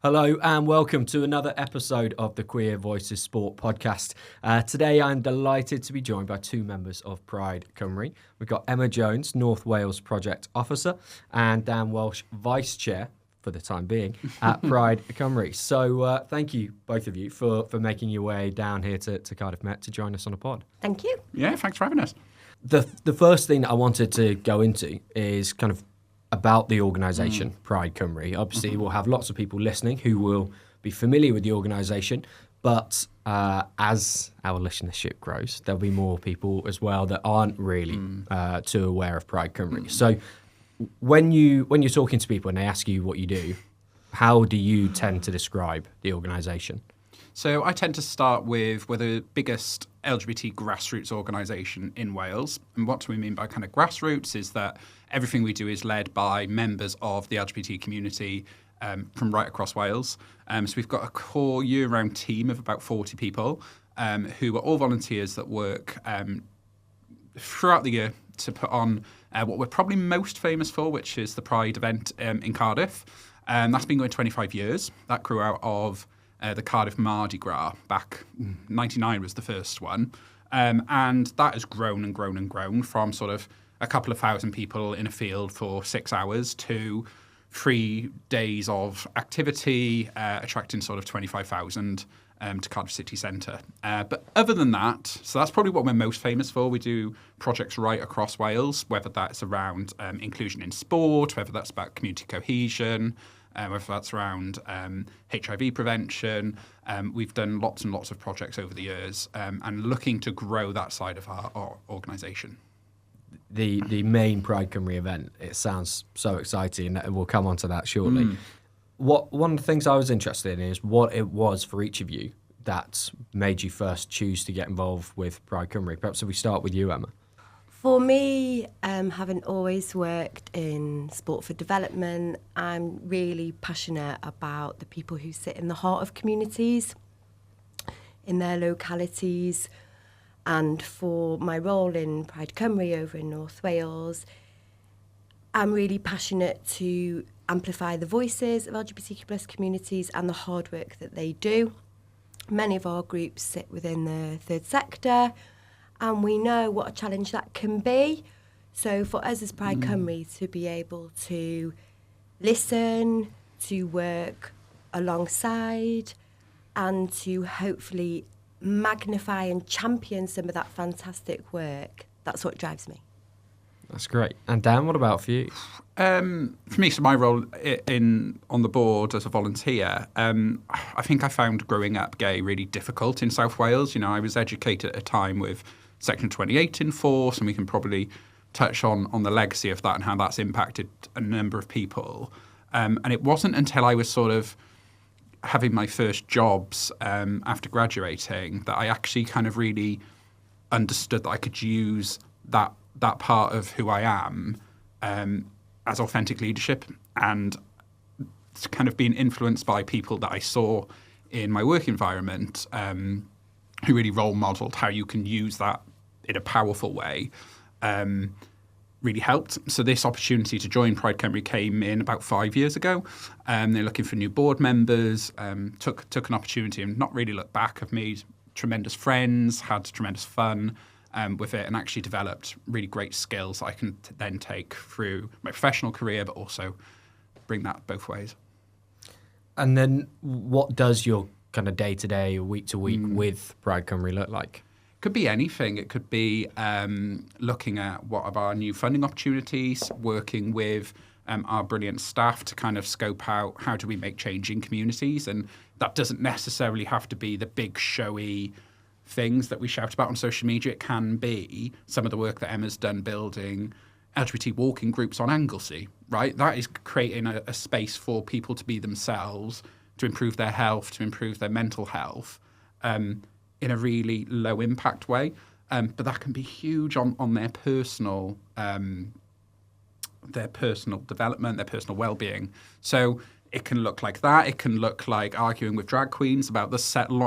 Hello and welcome to another episode of the Queer Voices Sport podcast. Today I'm delighted to be joined by two members of Pride Cymru. We've got Emma Jones, North Wales Project Officer, and Dan Walsh, Vice Chair, for the time being, at Pride Cymru. So thank you, both of you, for making your way down here to Cardiff Met to join us on a pod. Thank you. Yeah, thanks for having us. The first thing that I wanted to go into is kind of about the organisation, Pride Cymru. Obviously, we'll have lots of people listening who will be familiar with the organisation, but as our listenership grows, there'll be more people as well that aren't really too aware of Pride Cymru. So when you're talking to people and they ask you what you do, how do you tend to describe the organisation? So I tend to start with we're the biggest LGBT grassroots organisation in Wales. And what do we mean by kind of grassroots is that everything we do is led by members of the LGBT community from right across Wales. So we've got a core year-round team of about 40 people who are all volunteers that work throughout the year to put on what we're probably most famous for, which is the Pride event in Cardiff. That's been going 25 years. That grew out of the Cardiff Mardi Gras back, 99 was the first one. And that has grown and grown and grown from sort of a couple of thousand people in a field for 6 hours to 3 days of activity, attracting sort of 25,000 to Cardiff city centre. But other than that, so that's probably what we're most famous for. We do projects right across Wales, whether that's around inclusion in sport, whether that's about community cohesion, whether that's around HIV prevention. We've done lots and lots of projects over the years and looking to grow that side of our organisation. The main Pride Cymru event, it sounds so exciting, and we'll come on to that shortly. One of the things I was interested in is what it was for each of you that made you first choose to get involved with Pride Cymru. Perhaps if we start with you, Emma. For me, having always worked in sport for development, I'm really passionate about the people who sit in the heart of communities, in their localities. And for my role in Pride Cymru over in North Wales, I'm really passionate to amplify the voices of LGBTQ plus communities and the hard work that they do. Many of our groups sit within the third sector, and we know what a challenge that can be. So for us as Pride Cymru to be able to listen, to work alongside, and to hopefully magnify and champion some of that fantastic work, that's what drives me. That's great. And Dan, what about for you? For me, so my role on the board as a volunteer, I think I found growing up gay really difficult in South Wales. You know, I was educated at a time with Section 28 in force, and we can probably touch on the legacy of that and how that's impacted a number of people. And it wasn't until I was sort of having my first jobs after graduating that I actually kind of really understood that I could use that part of who I am as authentic leadership, and kind of being influenced by people that I saw in my work environment who really role modelled how you can use that in a powerful way, really helped. So this opportunity to join Pride Cymru came in about 5 years ago. They're looking for new board members, took an opportunity and not really looked back. I've made tremendous friends, had tremendous fun with it, and actually developed really great skills I can then take through my professional career, but also bring that both ways. And then what does your kind of day-to-day or week-to-week with Pride Cymru look like? Could be anything. It could be looking at what are our new funding opportunities, working with our brilliant staff to kind of scope out how do we make change in communities. And that doesn't necessarily have to be the big showy things that we shout about on social media. It can be some of the work that Emma's done building LGBT walking groups on Anglesey, right? That is creating a space for people to be themselves, to improve their health, to improve their mental health in a really low impact way. But that can be huge on their personal development, their personal well-being. So it can look like that. It can look like arguing with drag queens about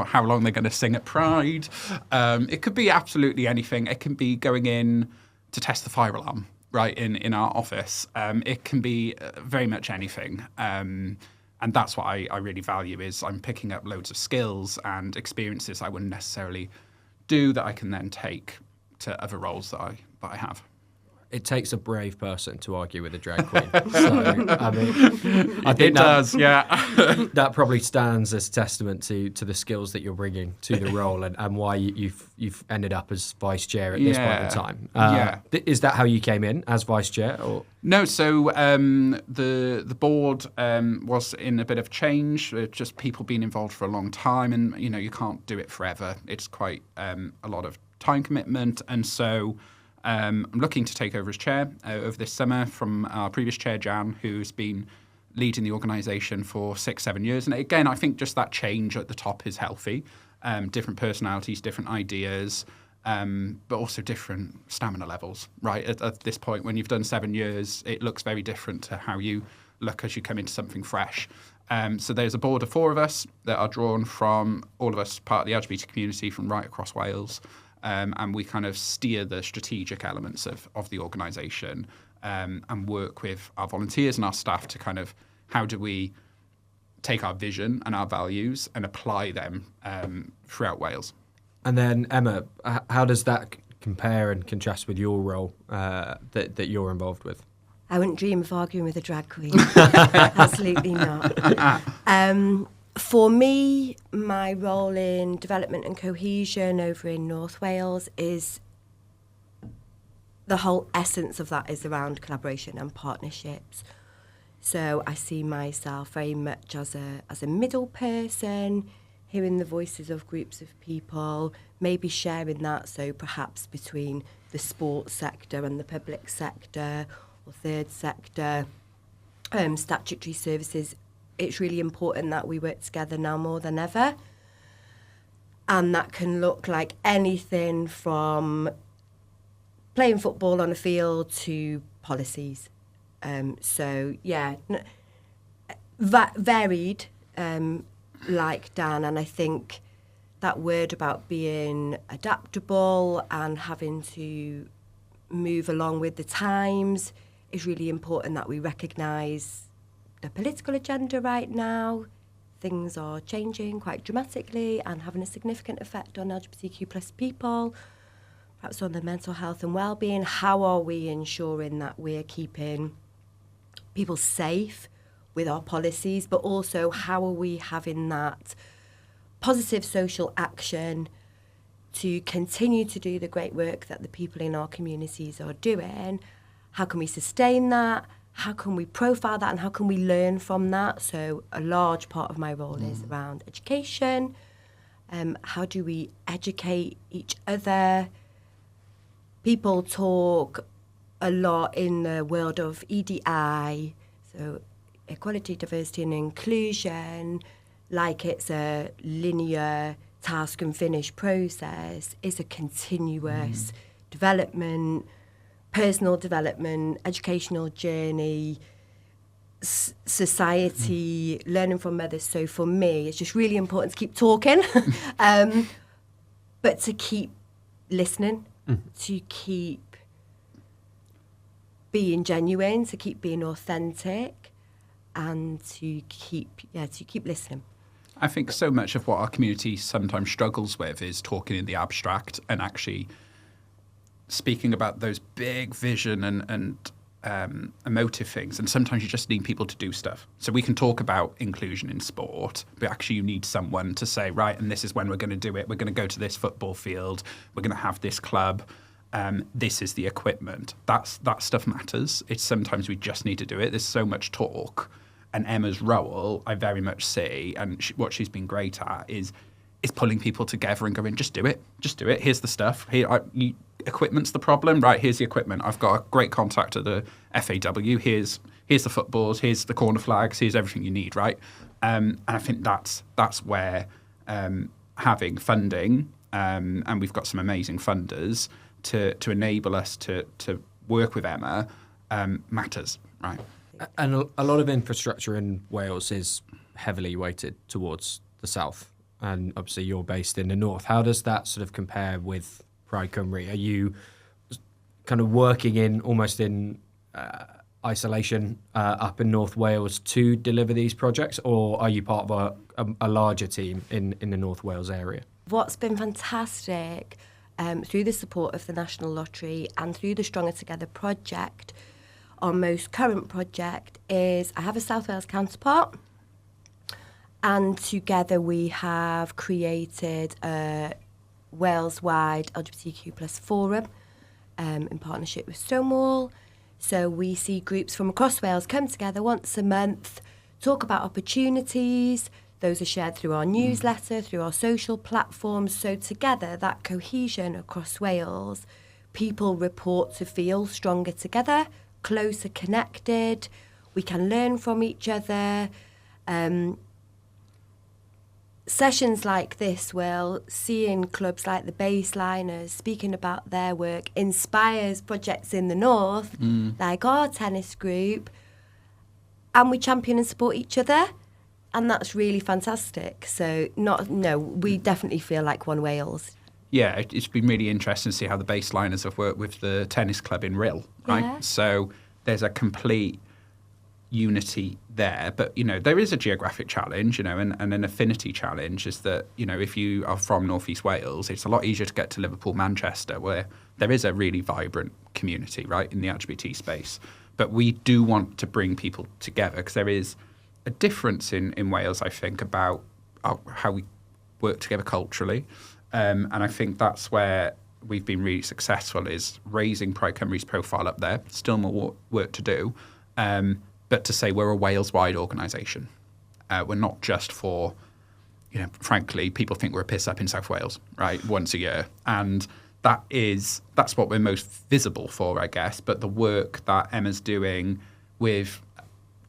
how long they're going to sing at Pride. It could be absolutely anything. It can be going in to test the fire alarm, right, in our office. It can be very much anything. And that's what I really value, is I'm picking up loads of skills and experiences I wouldn't necessarily do that I can then take to other roles that I have. It takes a brave person to argue with a drag queen. So, I mean, I think It does, yeah. that probably stands as testament to the skills that you're bringing to the role and why you've ended up as vice chair at this point in time. Is that how you came in, as vice chair? Or? No, so the board was in a bit of change, just people being involved for a long time, and you can't do it forever. It's quite a lot of time commitment, and so I'm looking to take over as chair over this summer from our previous chair, Jan, who's been leading the organisation for 6-7 years. And again, I think just that change at the top is healthy. Different personalities, different ideas, but also different stamina levels, right? At this point, when you've done 7 years, it looks very different to how you look as you come into something fresh. So there's a board of 4 of us that are drawn from all of us part of the LGBT community from right across Wales. And we kind of steer the strategic elements of the organisation and work with our volunteers and our staff to kind of how do we take our vision and our values and apply them throughout Wales. And then, Emma, how does that compare and contrast with your role that you're involved with? I wouldn't dream of arguing with a drag queen. Absolutely not. For me, my role in development and cohesion over in North Wales is the whole essence of that is around collaboration and partnerships. So I see myself very much as a middle person, hearing the voices of groups of people, maybe sharing that, so perhaps between the sports sector and the public sector or third sector, statutory services. It's really important that we work together now more than ever. And that can look like anything from playing football on a field to policies. Varied, like Dan. And I think that word about being adaptable and having to move along with the times is really important, that we recognise the political agenda right now. Things are changing quite dramatically and having a significant effect on LGBTQ plus people, perhaps on their mental health and well-being. How are we ensuring that we're keeping people safe with our policies, but also how are we having that positive social action to continue to do the great work that the people in our communities are doing? How can we sustain that? How can we profile that, and how can we learn from that? So a large part of my role is around education. How do we educate each other? People talk a lot in the world of EDI, so equality, diversity and inclusion, like it's a linear task and finish process. It's a continuous development, personal development, educational journey, society, learning from others. So for me, it's just really important to keep talking, but to keep listening, to keep being genuine, to keep being authentic, and to keep listening. I think so much of what our community sometimes struggles with is talking in the abstract and actually speaking about those big vision and emotive things. And sometimes you just need people to do stuff. So we can talk about inclusion in sport, but actually you need someone to say, right, and this is when we're going to do it. We're going to go to this football field. We're going to have this club. This is the equipment. That stuff matters. It's sometimes we just need to do it. There's so much talk. And Emma's role, I very much see, and what she's been great at is pulling people together and going, just do it. Just do it. Here's the stuff. Equipment's the problem. Right, here's the equipment. I've got a great contact at the FAW. Here's the footballs. Here's the corner flags. Here's everything you need, right? And I think that's where having funding, and we've got some amazing funders to enable us to work with Emma matters, right? And a lot of infrastructure in Wales is heavily weighted towards the south. And obviously you're based in the north. How does that sort of compare with Pride Cymru? Are you kind of working in almost in isolation up in North Wales to deliver these projects, or are you part of a larger team in the North Wales area? What's been fantastic through the support of the National Lottery and through the Stronger Together project, our most current project, is I have a South Wales counterpart, and together we have created a Wales-wide LGBTQ+ forum in partnership with Stonewall. So we see groups from across Wales come together once a month, talk about opportunities. Those are shared through our newsletter, through our social platforms. So together, that cohesion across Wales, people report to feel stronger together, closer connected. We can learn from each other. Sessions like this will, seeing clubs like the Baseliners speaking about their work, inspires projects in the north, like our tennis group, and we champion and support each other, and that's really fantastic. So, we definitely feel like one Wales. Yeah, it's been really interesting to see how the Baseliners have worked with the tennis club in Rhyl, right? Yeah. So there's a complete unity there, but there is a geographic challenge, and an affinity challenge is that if you are from North East Wales, it's a lot easier to get to Liverpool, Manchester, where there is a really vibrant community, right, in the LGBT space. But we do want to bring people together because there is a difference in Wales, I think, about how we work together culturally, and I think that's where we've been really successful, is raising Pride Cymru's profile up there. Still more work to do. But to say we're a Wales-wide organisation. We're not just for, frankly, people think we're a piss-up in South Wales, right, once a year. And that's what we're most visible for, I guess. But the work that Emma's doing with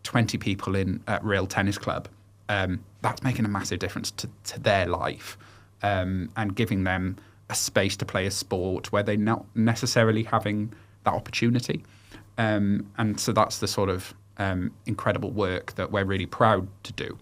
20 people at Rhyl Tennis Club, that's making a massive difference to their life, and giving them a space to play a sport where they're not necessarily having that opportunity. And so that's the sort of incredible work that we're really proud to do.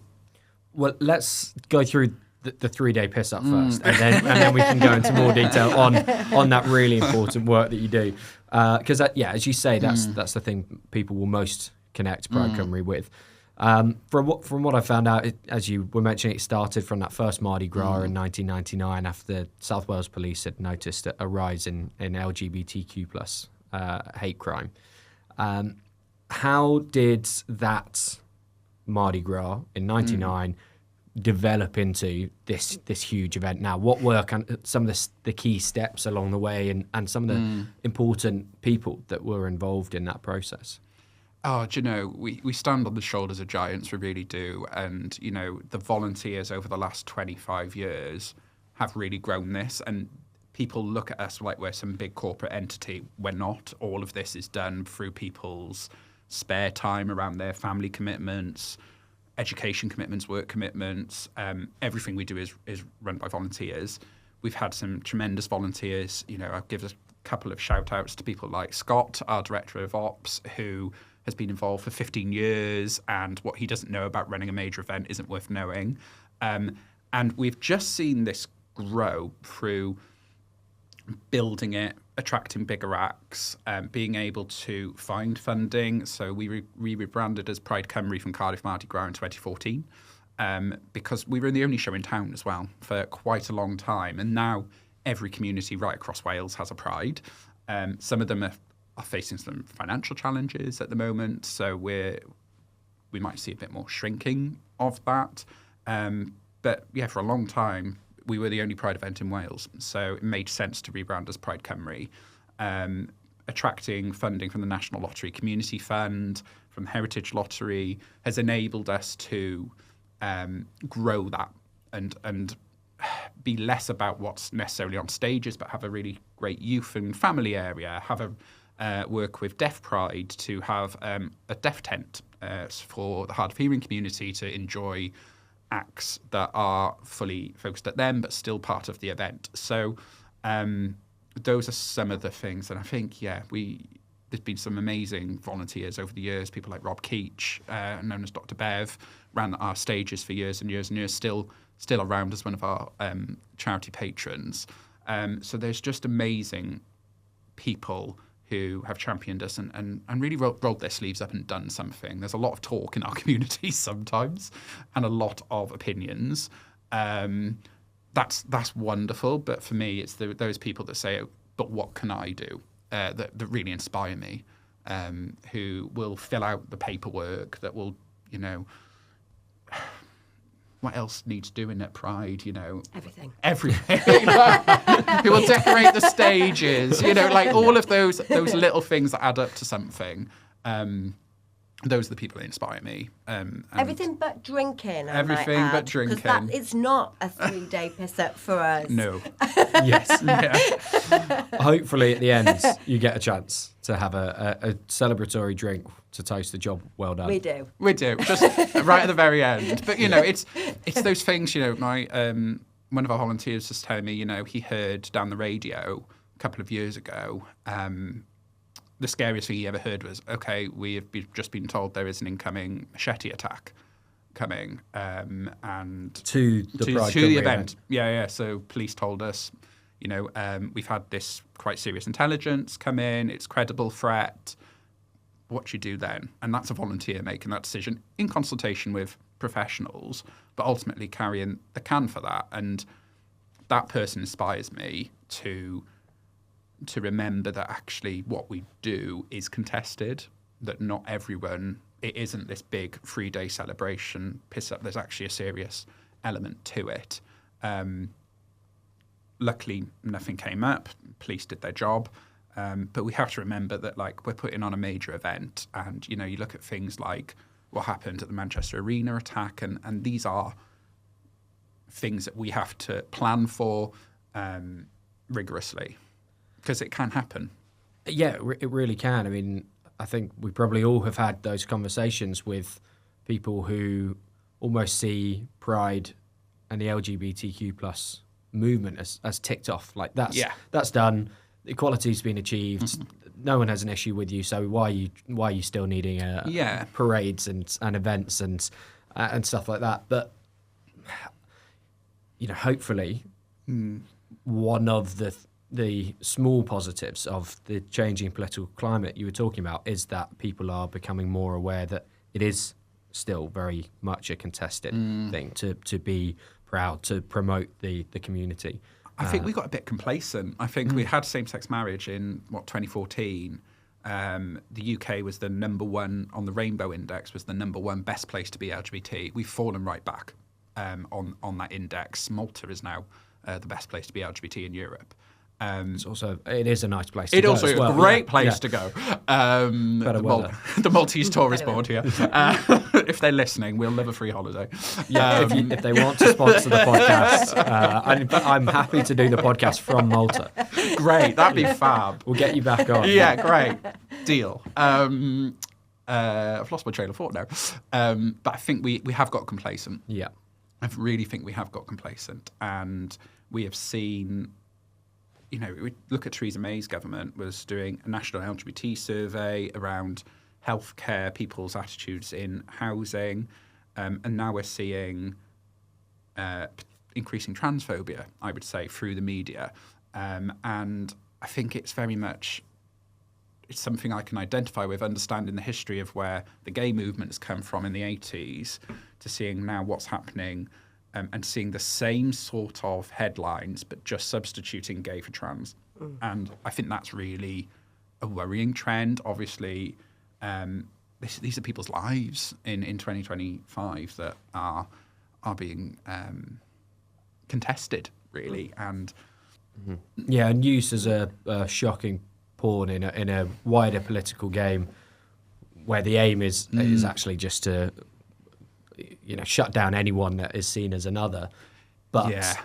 Well, let's go through the 3-day piss up first, and then we can go into more detail on that really important work that you do. Because as you say, that's the thing people will most connect Pride Cymru with. From what I found out, as you were mentioning, it started from that first Mardi Gras in 1999 after South Wales Police had noticed a rise in LGBTQ+ hate crime. How did that Mardi Gras in 99 develop into this huge event now? What were some of the key steps along the way, and some of the important people that were involved in that process? Oh, do you know, we stand on the shoulders of giants, we really do. And, the volunteers over the last 25 years have really grown this. And people look at us like we're some big corporate entity. We're not. All of this is done through people's spare time around their family commitments, education commitments, work commitments. Everything we do is run by volunteers. We've had some tremendous volunteers. I'll give a couple of shout outs to people like Scott, our Director of Ops, who has been involved for 15 years, and what he doesn't know about running a major event isn't worth knowing. And we've just seen this grow through building it, attracting bigger acts, being able to find funding. So we rebranded as Pride Cymru from Cardiff Mardi Gras in 2014, because we were the only show in town as well for quite a long time. And now every community right across Wales has a Pride. Some of them are facing some financial challenges at the moment, so we might see a bit more shrinking of that. But yeah, for a long time, we were the only Pride event in Wales, so it made sense to rebrand as Pride Cymru. Attracting funding from the National Lottery Community Fund, from Heritage Lottery, has enabled us to grow that and be less about what's necessarily on stages, but have a really great youth and family area, work with Deaf Pride to have a deaf tent for the hard of hearing community to enjoy acts that are fully focused at them but still part of the event. So those are some of the things, and I think there's been some amazing volunteers over the years. People like Rob Keach, known as Dr. Bev, ran our stages for years and years and years, still around as one of our charity patrons. So there's just amazing people who have championed us and really rolled their sleeves up and done something. There's a lot of talk in our community sometimes and a lot of opinions. That's wonderful. But for me, it's those people that say, but what can I do? That really inspire me, who will fill out the paperwork, that will, what else needs doing at Pride, Everything. Who will decorate the stages, like all of those little things that add up to something. Those are the people that inspire me. Everything but drinking. Everything but drinking. Because it's not a 3-day piss up for us. No. Yes. Yeah. Hopefully at the end you get a chance to have a celebratory drink to toast the job well done. We do. Just right at the very end. But it's those things. My one of our volunteers was telling me, he heard down the radio a couple of years ago. The scariest thing he ever heard was, okay, we have just been told there is an incoming machete attack coming, and to the event. Yeah. So police told us, we've had this quite serious intelligence come in. It's a credible threat. What do you do then? And that's a volunteer making that decision in consultation with professionals, but ultimately carrying the can for that. And that person inspires me to remember that actually what we do is contested, that not everyone, it isn't this big 3-day celebration piss up. There's actually a serious element to it. Luckily, nothing came up. Police did their job. But we have to remember that, we're putting on a major event, and, you look at things like what happened at the Manchester Arena attack, and these are things that we have to plan for rigorously, because it can happen. Yeah, it really can. I mean, I think we probably all have had those conversations with people who almost see Pride and the LGBTQ plus movement as ticked off. That's done. Equality's been achieved. Mm-hmm. No one has an issue with you. So why are you still needing parades and events and stuff like that? But hopefully, one of the small positives of the changing political climate you were talking about is that people are becoming more aware that it is still very much a contested thing to be proud, to promote the community. I think we got a bit complacent. I think we had same-sex marriage in, 2014. The UK was the number one on the Rainbow Index, was the number one best place to be LGBT. We've fallen right back on that index. Malta is now the best place to be LGBT in Europe. It is a nice place to go. It also as well. A great place to go. The Maltese Tourist Board here. If they're listening, we'll live a free holiday. Yeah, if they want to sponsor the podcast, I'm happy to do the podcast from Malta. Great, that'd be fab. We'll get you back on. Yeah, great. Deal. I've lost my train of thought now. But I think we have got complacent. Yeah. I really think we have got complacent. And we have seen... we look at Theresa May's government was doing a national LGBT survey around healthcare, people's attitudes in housing, and now we're seeing increasing transphobia, I would say, through the media. And I think it's very much, it's something I can identify with, understanding the history of where the gay movement has come from in the 80s to seeing now what's happening and seeing the same sort of headlines, but just substituting gay for trans. And I think that's really a worrying trend. Obviously, these are people's lives in 2025 that are being contested, really. And yeah, and used as a shocking pawn in a wider political game where the aim is actually just to shut down anyone that is seen as another. But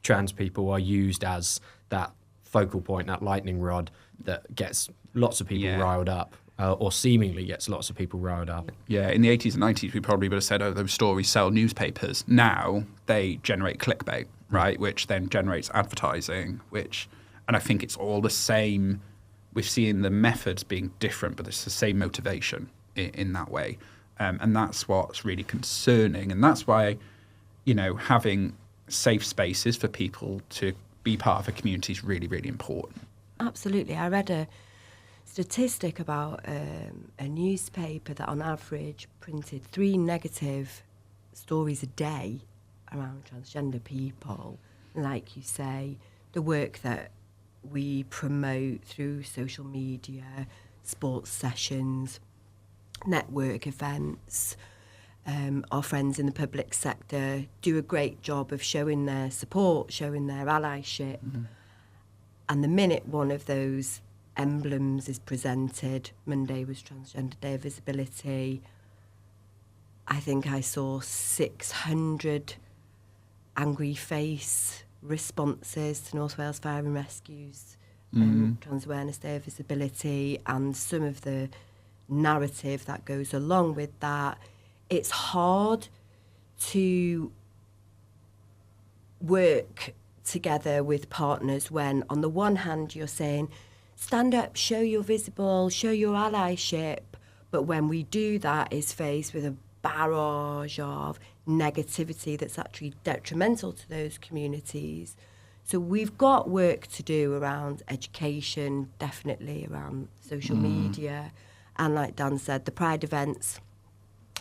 trans people are used as that focal point, that lightning rod that gets lots of people riled up, or seemingly gets lots of people riled up. Yeah, in the 80s and 90s, we probably would have said, those stories sell newspapers. Now they generate clickbait, right, which then generates advertising, and I think it's all the same. We've seen the methods being different, but it's the same motivation in that way. And that's what's really concerning. And that's why, having safe spaces for people to be part of a community is really, really important. Absolutely. I read statistic about a newspaper that on average printed 3 negative stories a day around transgender people. Like you say, the work that we promote through social media, sports sessions, network events, our friends in the public sector do a great job of showing their support, showing their allyship. And the minute one of those emblems is presented, Monday was Transgender Day of Visibility, I think I saw 600 angry face responses to North Wales Fire and Rescue's Trans Awareness Day of Visibility, and some of the narrative that goes along with that. It's hard to work together with partners when on the one hand you're saying stand up, show you're visible, show your allyship, but when we do that is faced with a barrage of negativity that's actually detrimental to those communities. So we've got work to do around education, definitely around social media, and like Dan said, the Pride events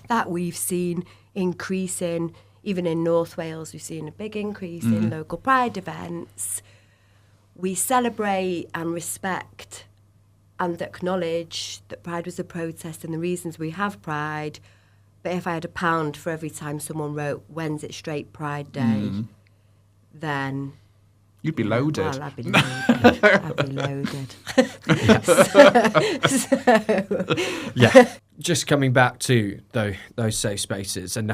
that we've seen increasing, even in North Wales, we've seen a big increase in local Pride events. We celebrate and respect and acknowledge that Pride was a protest and the reasons we have Pride. But if I had £1 for every time someone wrote, when's it straight Pride Day, then... You'd be loaded. Well, I'd be loaded. I'd be loaded. Yeah. Just coming back to those safe spaces, and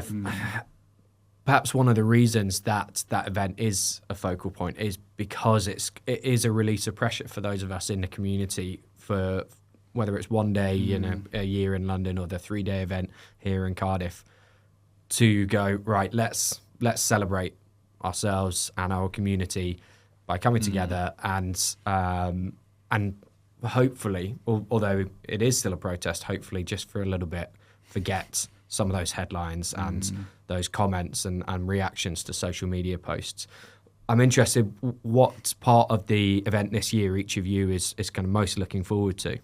perhaps one of the reasons that event is a focal point is because it is a release of pressure for those of us in the community, for whether it's one day in a year in London or the 3-day event here in Cardiff, to go, right, let's celebrate ourselves and our community by coming together and hopefully, although it is still a protest, hopefully just for a little bit forget some of those headlines and those comments and reactions to social media posts. I'm interested, what part of the event this year each of you is kind of most looking forward to?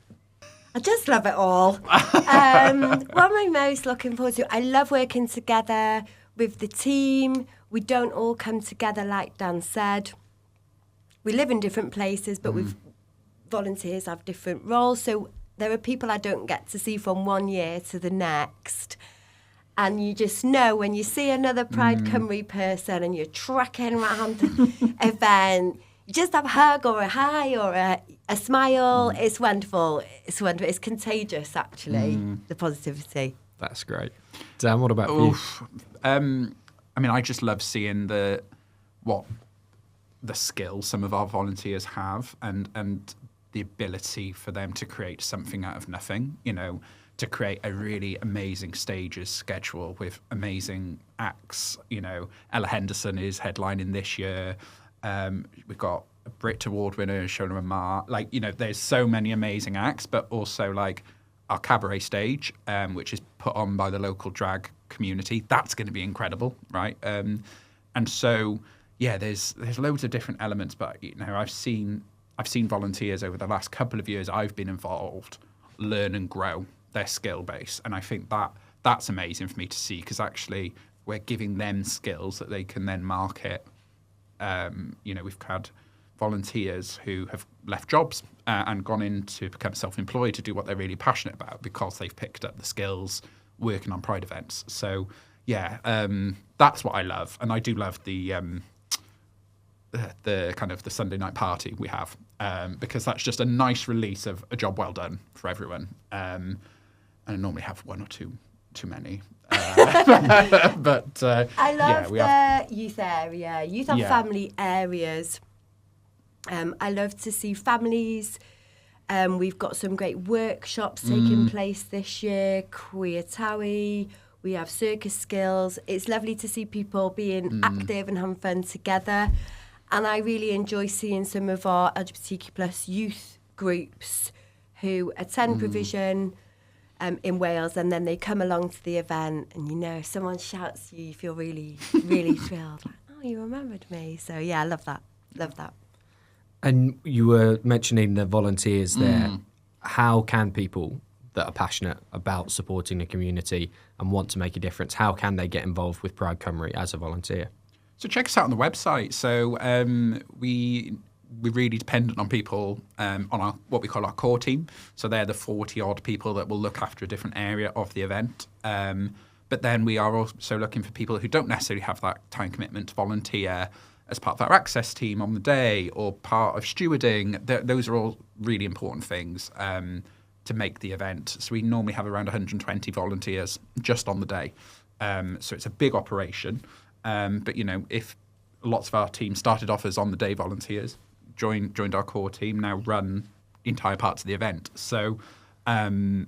I just love it all. What am I most looking forward to? I love working together with the team. We don't all come together like Dan said. We live in different places, but volunteers have different roles. So there are people I don't get to see from one year to the next. And you just know when you see another Pride Cymru person and you're tracking around the event, you just have a hug or a hi or a smile. It's wonderful. It's wonderful. It's contagious, actually, the positivity. That's great. Dan, what about you? I mean, I just love seeing the skill some of our volunteers have and the ability for them to create something out of nothing, to create a really amazing stages schedule with amazing acts. Ella Henderson is headlining this year. We've got a Brit Award winner, Shona Amar. There's so many amazing acts, but also our cabaret stage, which is put on by the local drag community. That's going to be incredible, right? And so, yeah, there's loads of different elements, but I've seen volunteers over the last couple of years I've been involved learn and grow their skill base, and I think that's amazing for me to see, because actually we're giving them skills that they can then market. We've had volunteers who have left jobs and gone in to become self-employed to do what they're really passionate about because they've picked up the skills working on Pride events. So yeah, that's what I love, and I do love the kind of the Sunday night party we have, because that's just a nice release of a job well done for everyone. And I normally have one or two too many. But I love the youth area, youth and family areas. I love to see families. We've got some great workshops taking place this year, Queer Towie. We have circus skills. It's lovely to see people being active and having fun together. And I really enjoy seeing some of our LGBTQ plus youth groups who attend provision in Wales, and then they come along to the event, and if someone shouts you, you feel really, really thrilled. You remembered me. So yeah, I love that. Love that. And you were mentioning the volunteers there. how can people that are passionate about supporting the community and want to make a difference, how can they get involved with Pride Cymru as a volunteer? So check us out on the website. So we're really dependent on people on our what we call our core team. So they're the 40-odd people that will look after a different area of the event. But then we are also looking for people who don't necessarily have that time commitment to volunteer as part of our access team on the day or part of stewarding. Those are all really important things to make the event. So we normally have around 120 volunteers just on the day. So it's a big operation. But, if lots of our team started off as on-the-day volunteers, joined our core team, now run entire parts of the event. So, Lee,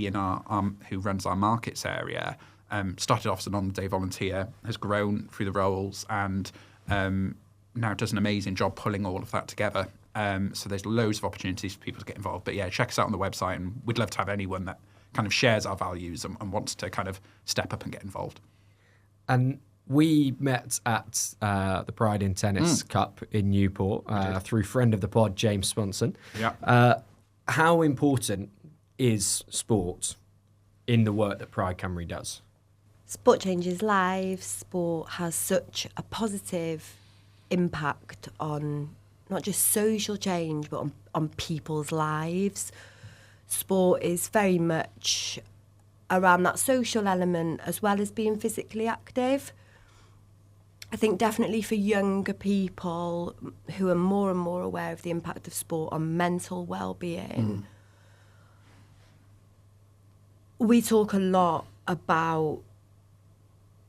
who runs our markets area, started off as an on-the-day volunteer, has grown through the roles, and now does an amazing job pulling all of that together. So there's loads of opportunities for people to get involved. But, yeah, check us out on the website, and we'd love to have anyone that kind of shares our values and wants to kind of step up and get involved. And we met at the Pride in Tennis Cup in Newport through friend of the pod, James Sponson. Yeah. How important is sport in the work that Pride Cymru does? Sport changes lives. Sport has such a positive impact on not just social change, but on people's lives. Sport is very much around that social element as well as being physically active. I think definitely for younger people who are more and more aware of the impact of sport on mental well-being, we talk a lot about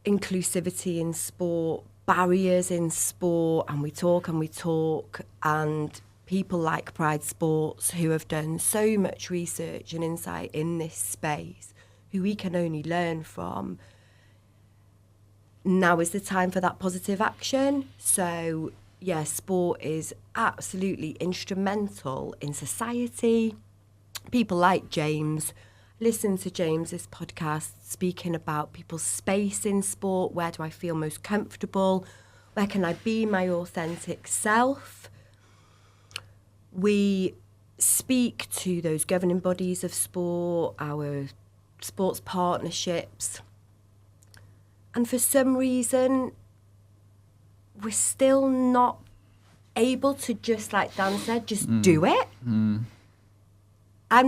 inclusivity in sport, barriers in sport, and we talk, and people like Pride Sports who have done so much research and insight in this space, who we can only learn from. Now is the time for that positive action. So, yeah, sport is absolutely instrumental in society. People like James, listen to James's podcast speaking about people's space in sport. Where do I feel most comfortable? Where can I be my authentic self? We speak to those governing bodies of sport, our sports partnerships. And for some reason, we're still not able to just, like Dan said, just do it. I'm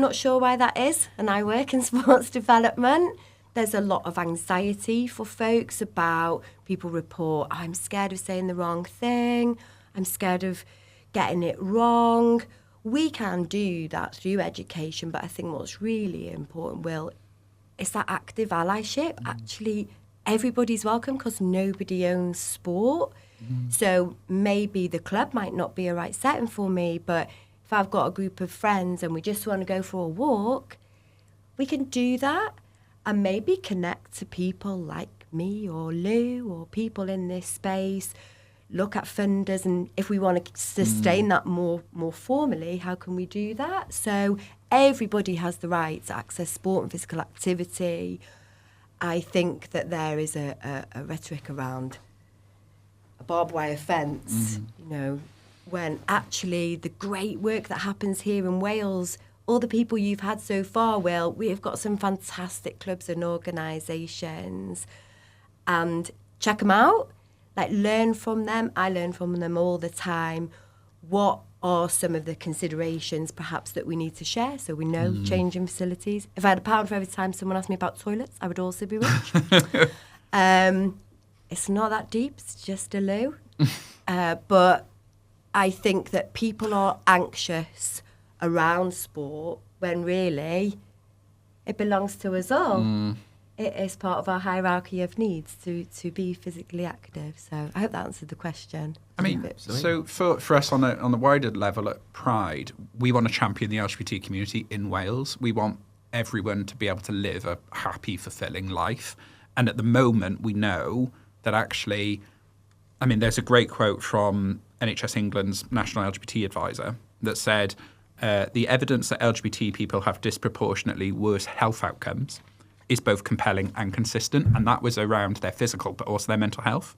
not sure why that is, and I work in sports development. There's a lot of anxiety for folks about people report, I'm scared of saying the wrong thing, I'm scared of getting it wrong. We can do that through education, but I think what's really important, Will, is that active allyship. Actually, everybody's welcome because nobody owns sport. So maybe the club might not be a right setting for me, but if I've got a group of friends and we just want to go for a walk, we can do that and maybe connect to people like me or Lou or people in this space, look at funders, and if we want to sustain that more formally, how can we do that? So everybody has the right to access sport and physical activity. I think that there is a rhetoric around a barbed wire fence, when actually the great work that happens here in Wales, all the people you've had so far, Will, we have got some fantastic clubs and organisations, and check them out, learn from them. I learn from them all the time. What are some of the considerations perhaps that we need to share so we know changing facilities? If I had £1 for every time someone asked me about toilets, I would also be rich. It's not that deep, it's just a loo. But I think that people are anxious around sport when really it belongs to us all. It is part of our hierarchy of needs to be physically active. So I hope that answered the question. I mean, so for us on the wider level at Pride, we want to champion the LGBT community in Wales. We want everyone to be able to live a happy, fulfilling life. And at the moment, we know that actually, I mean, there's a great quote from NHS England's National LGBT Advisor that said, the evidence that LGBT people have disproportionately worse health outcomes is both compelling and consistent, and that was around their physical but also their mental health.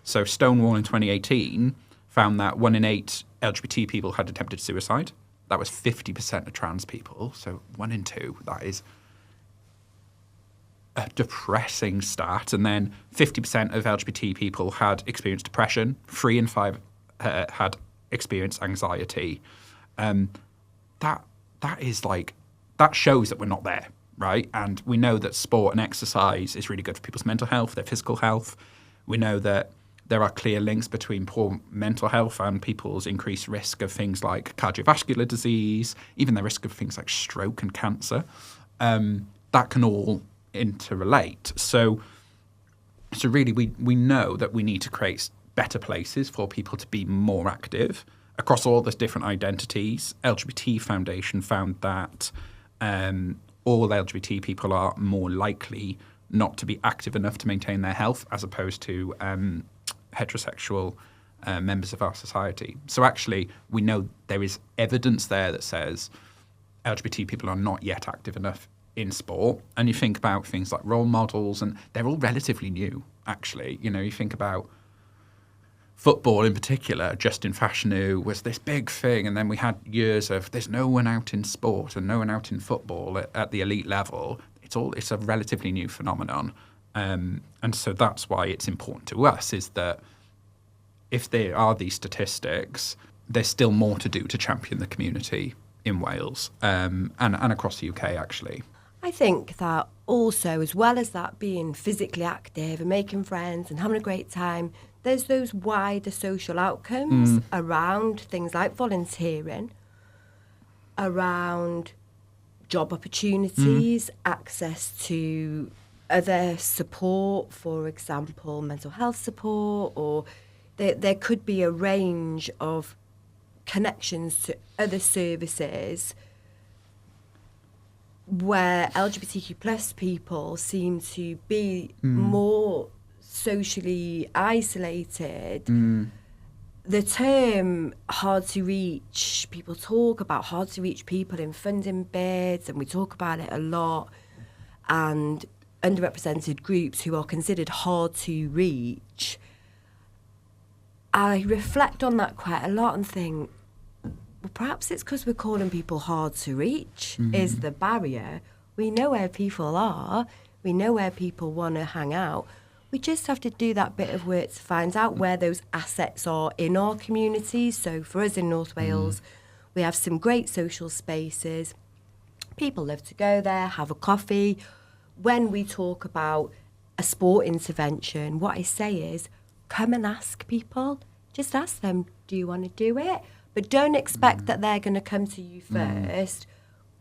So Stonewall in 2018 found that 1 in 8 LGBT people had attempted suicide, that was 50% of trans people. So 1 in 2, that is a depressing stat. And then 50% of LGBT people had experienced depression. 3 in 5 had experienced anxiety. That is like, that shows that we're not there, right? And we know that sport and exercise is really good for people's mental health, their physical health. We know that there are clear links between poor mental health and people's increased risk of things like cardiovascular disease, even the risk of things like stroke and cancer. That can all interrelate. So really, we know that we need to create better places for people to be more active across all the different identities. LGBT Foundation found that all LGBT people are more likely not to be active enough to maintain their health as opposed to heterosexual members of our society. So actually, we know there is evidence there that says LGBT people are not yet active enough in sport. And you think about things like role models, and they're all relatively new, actually. You know, you think about football in particular. Justin Fashanu was this big thing, and then we had years of there's no one out in sport and no one out in football at the elite level. It's a relatively new phenomenon. And so that's why it's important to us, is that if there are these statistics, there's still more to do to champion the community in Wales and across the UK, actually. I think that also, as well as that being physically active and making friends and having a great time, there's those wider social outcomes around things like volunteering, around job opportunities, access to other support, for example, mental health support, or there could be a range of connections to other services where LGBTQ plus people seem to be more socially isolated. The term hard to reach, people talk about hard to reach people in funding bids, and we talk about it a lot, and underrepresented groups who are considered hard to reach. I reflect on that quite a lot and think, well, perhaps it's because we're calling people hard to reach is the barrier. We know where people are. We know where people want to hang out. We just have to do that bit of work to find out where those assets are in our communities. So for us in North Wales, we have some great social spaces. People love to go there, have a coffee. When we talk about a sport intervention, what I say is, come and ask people. Just ask them, do you want to do it? But don't expect that they're going to come to you first,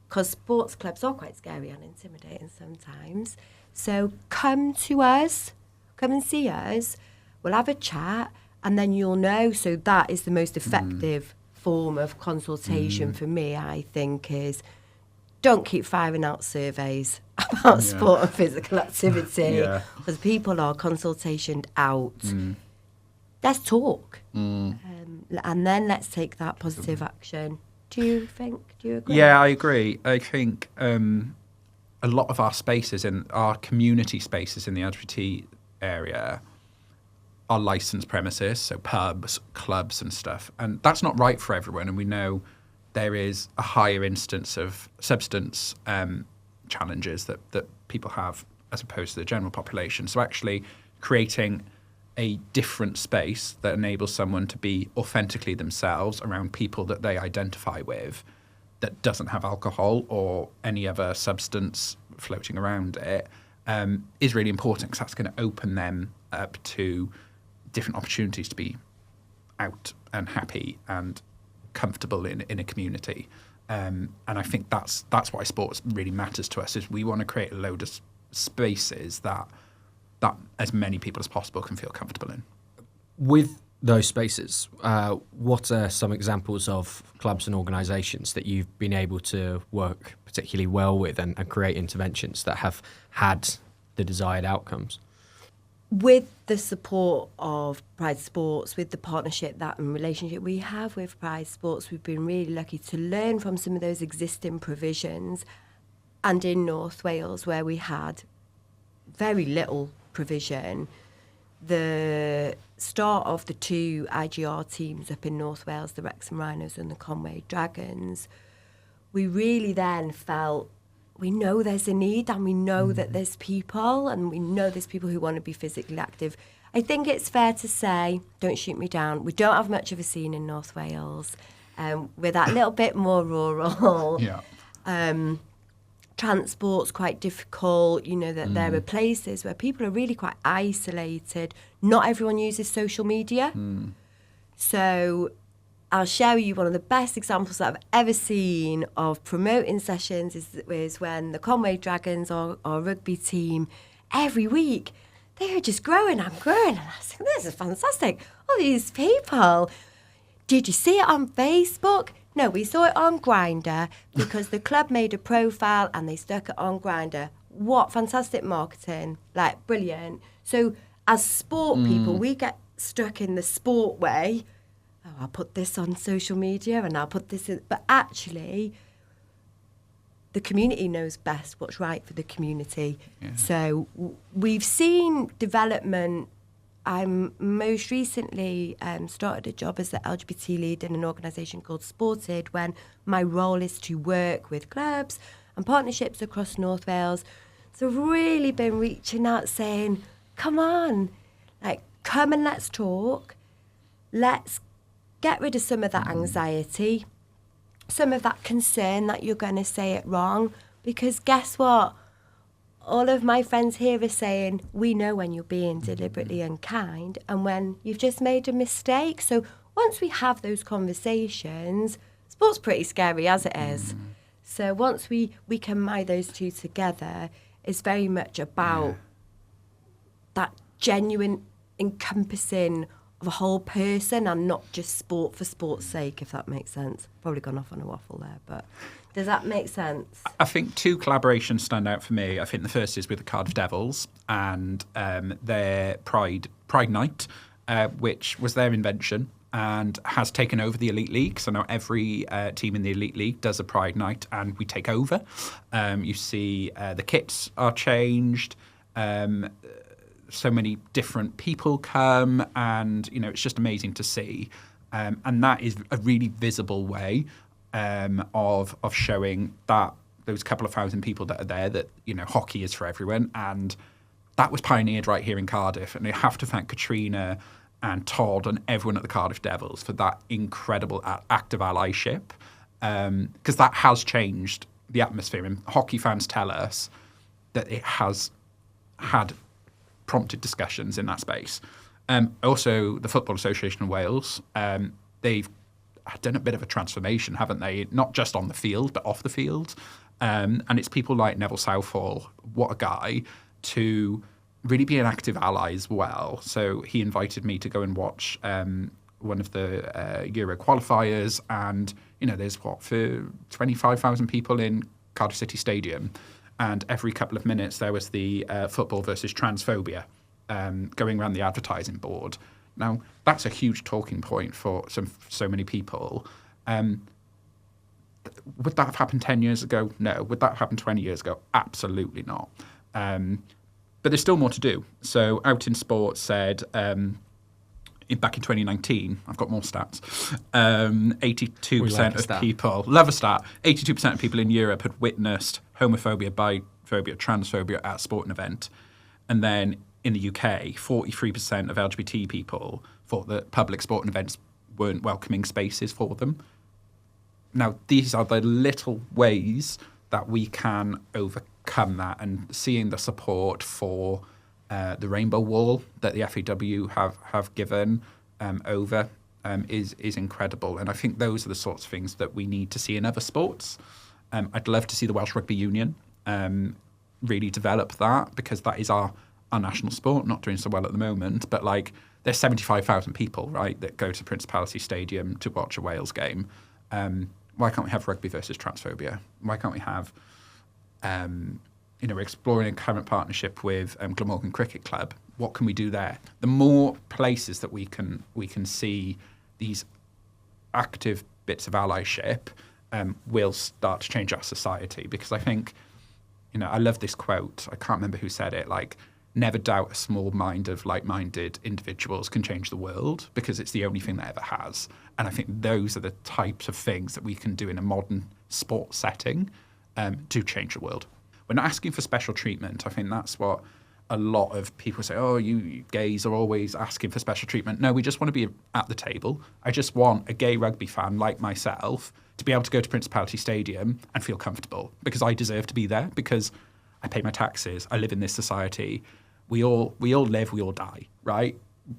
because sports clubs are quite scary and intimidating sometimes. So come to us, come and see us. We'll have a chat, and then you'll know. So that is the most effective form of consultation for me, I think, is don't keep firing out surveys about sport and physical activity, because people are consultationed out. Let's talk. And then let's take that positive action. Do you agree? Yeah, I agree. I think a lot of our spaces, in our community spaces in the LGBT area, are licensed premises, so pubs, clubs and stuff. And that's not right for everyone. And we know there is a higher instance of substance challenges that people have as opposed to the general population. So actually creating a different space that enables someone to be authentically themselves around people that they identify with, that doesn't have alcohol or any other substance floating around it, is really important, because that's going to open them up to different opportunities to be out and happy and comfortable in a community. And I think that's why sports really matters to us, is we want to create a load of spaces that as many people as possible can feel comfortable in. With those spaces, what are some examples of clubs and organisations that you've been able to work particularly well with and create interventions that have had the desired outcomes? With the support of Pride Sports, with the partnership and relationship we have with Pride Sports, we've been really lucky to learn from some of those existing provisions. And in North Wales, where we had very little provision, the start of the 2 IGR teams up in North Wales, the Wrexham Rhinos and the Conway Dragons, we really then felt, we know there's a need, and we know that there's people, and we know there's people who want to be physically active. I think it's fair to say, don't shoot me down, we don't have much of a scene in North Wales. We're that little bit more rural. Yeah. Transport's quite difficult, that there are places where people are really quite isolated. Not everyone uses social media. So I'll show you one of the best examples that I've ever seen of promoting sessions is when the Conway Dragons, our rugby team, every week, they are just growing and growing. And I was like, this is fantastic. All these people. Did you see it on Facebook? No, we saw it on Grindr because the club made a profile and they stuck it on Grindr. What fantastic marketing. Like, brilliant. So as sport people, we get stuck in the sport way. Oh, I'll put this on social media and I'll put this in. But actually, the community knows best what's right for the community. Yeah. So we've seen development. I most recently started a job as the LGBT lead in an organisation called Sported, when my role is to work with clubs and partnerships across North Wales. So I've really been reaching out saying, come on, like, come and let's talk. Let's get rid of some of that anxiety, some of that concern that you're going to say it wrong. Because guess what? All of my friends here are saying, we know when you're being deliberately unkind and when you've just made a mistake. So once we have those conversations, sport's pretty scary as it is. So once we can marry those two together, it's very much about that genuine encompassing of a whole person and not just sport for sport's sake, if that makes sense. Probably gone off on a waffle there, but does that make sense? I think 2 collaborations stand out for me. I think the first is with the Cardiff Devils and their Pride Night, which was their invention and has taken over the Elite League. So now every team in the Elite League does a Pride Night and we take over. You see the kits are changed. So many different people come and, it's just amazing to see. And that is a really visible way of showing that those couple of thousand people that are there, that, hockey is for everyone. And that was pioneered right here in Cardiff. And I have to thank Katrina and Todd and everyone at the Cardiff Devils for that incredible act of allyship, because that has changed the atmosphere. And hockey fans tell us that it has had prompted discussions in that space. Also, the Football Association of Wales, they've done a bit of a transformation, haven't they? Not just on the field, but off the field. And it's people like Neville Southall, what a guy, to really be an active ally as well. So he invited me to go and watch one of the Euro qualifiers, and, there's for 25,000 people in Cardiff City Stadium. And every couple of minutes there was the football versus transphobia going around the advertising board. Now, that's a huge talking point for so many people. Would that have happened 10 years ago? No. Would that have happened 20 years ago? Absolutely not. But there's still more to do. So Out in Sport said, back in 2019, I've got more stats, 82% of people, love a stat, 82% of people in Europe had witnessed homophobia, biphobia, transphobia at a sporting event. And then in the UK, 43% of LGBT people thought that public sporting events weren't welcoming spaces for them. Now, these are the little ways that we can overcome that, and seeing the support for the Rainbow Wall that the FAW have given is incredible. And I think those are the sorts of things that we need to see in other sports. I'd love to see the Welsh Rugby Union really develop that, because that is our national sport, not doing so well at the moment. But there's 75,000 people, right, that go to Principality Stadium to watch a Wales game. Why can't we have rugby versus transphobia? Why can't we have, we're exploring a current partnership with Glamorgan Cricket Club. What can we do there? The more places that we can see these active bits of allyship, will start to change our society. Because I think, I love this quote. I can't remember who said it. never doubt a small mind of like-minded individuals can change the world, because it's the only thing that ever has. And I think those are the types of things that we can do in a modern sports setting to change the world. We're not asking for special treatment. I think that's what a lot of people say, oh, you gays are always asking for special treatment. No, we just want to be at the table. I just want a gay rugby fan like myself to be able to go to Principality Stadium and feel comfortable, because I deserve to be there, because I pay my taxes, I live in this society. We all live, we all die, right?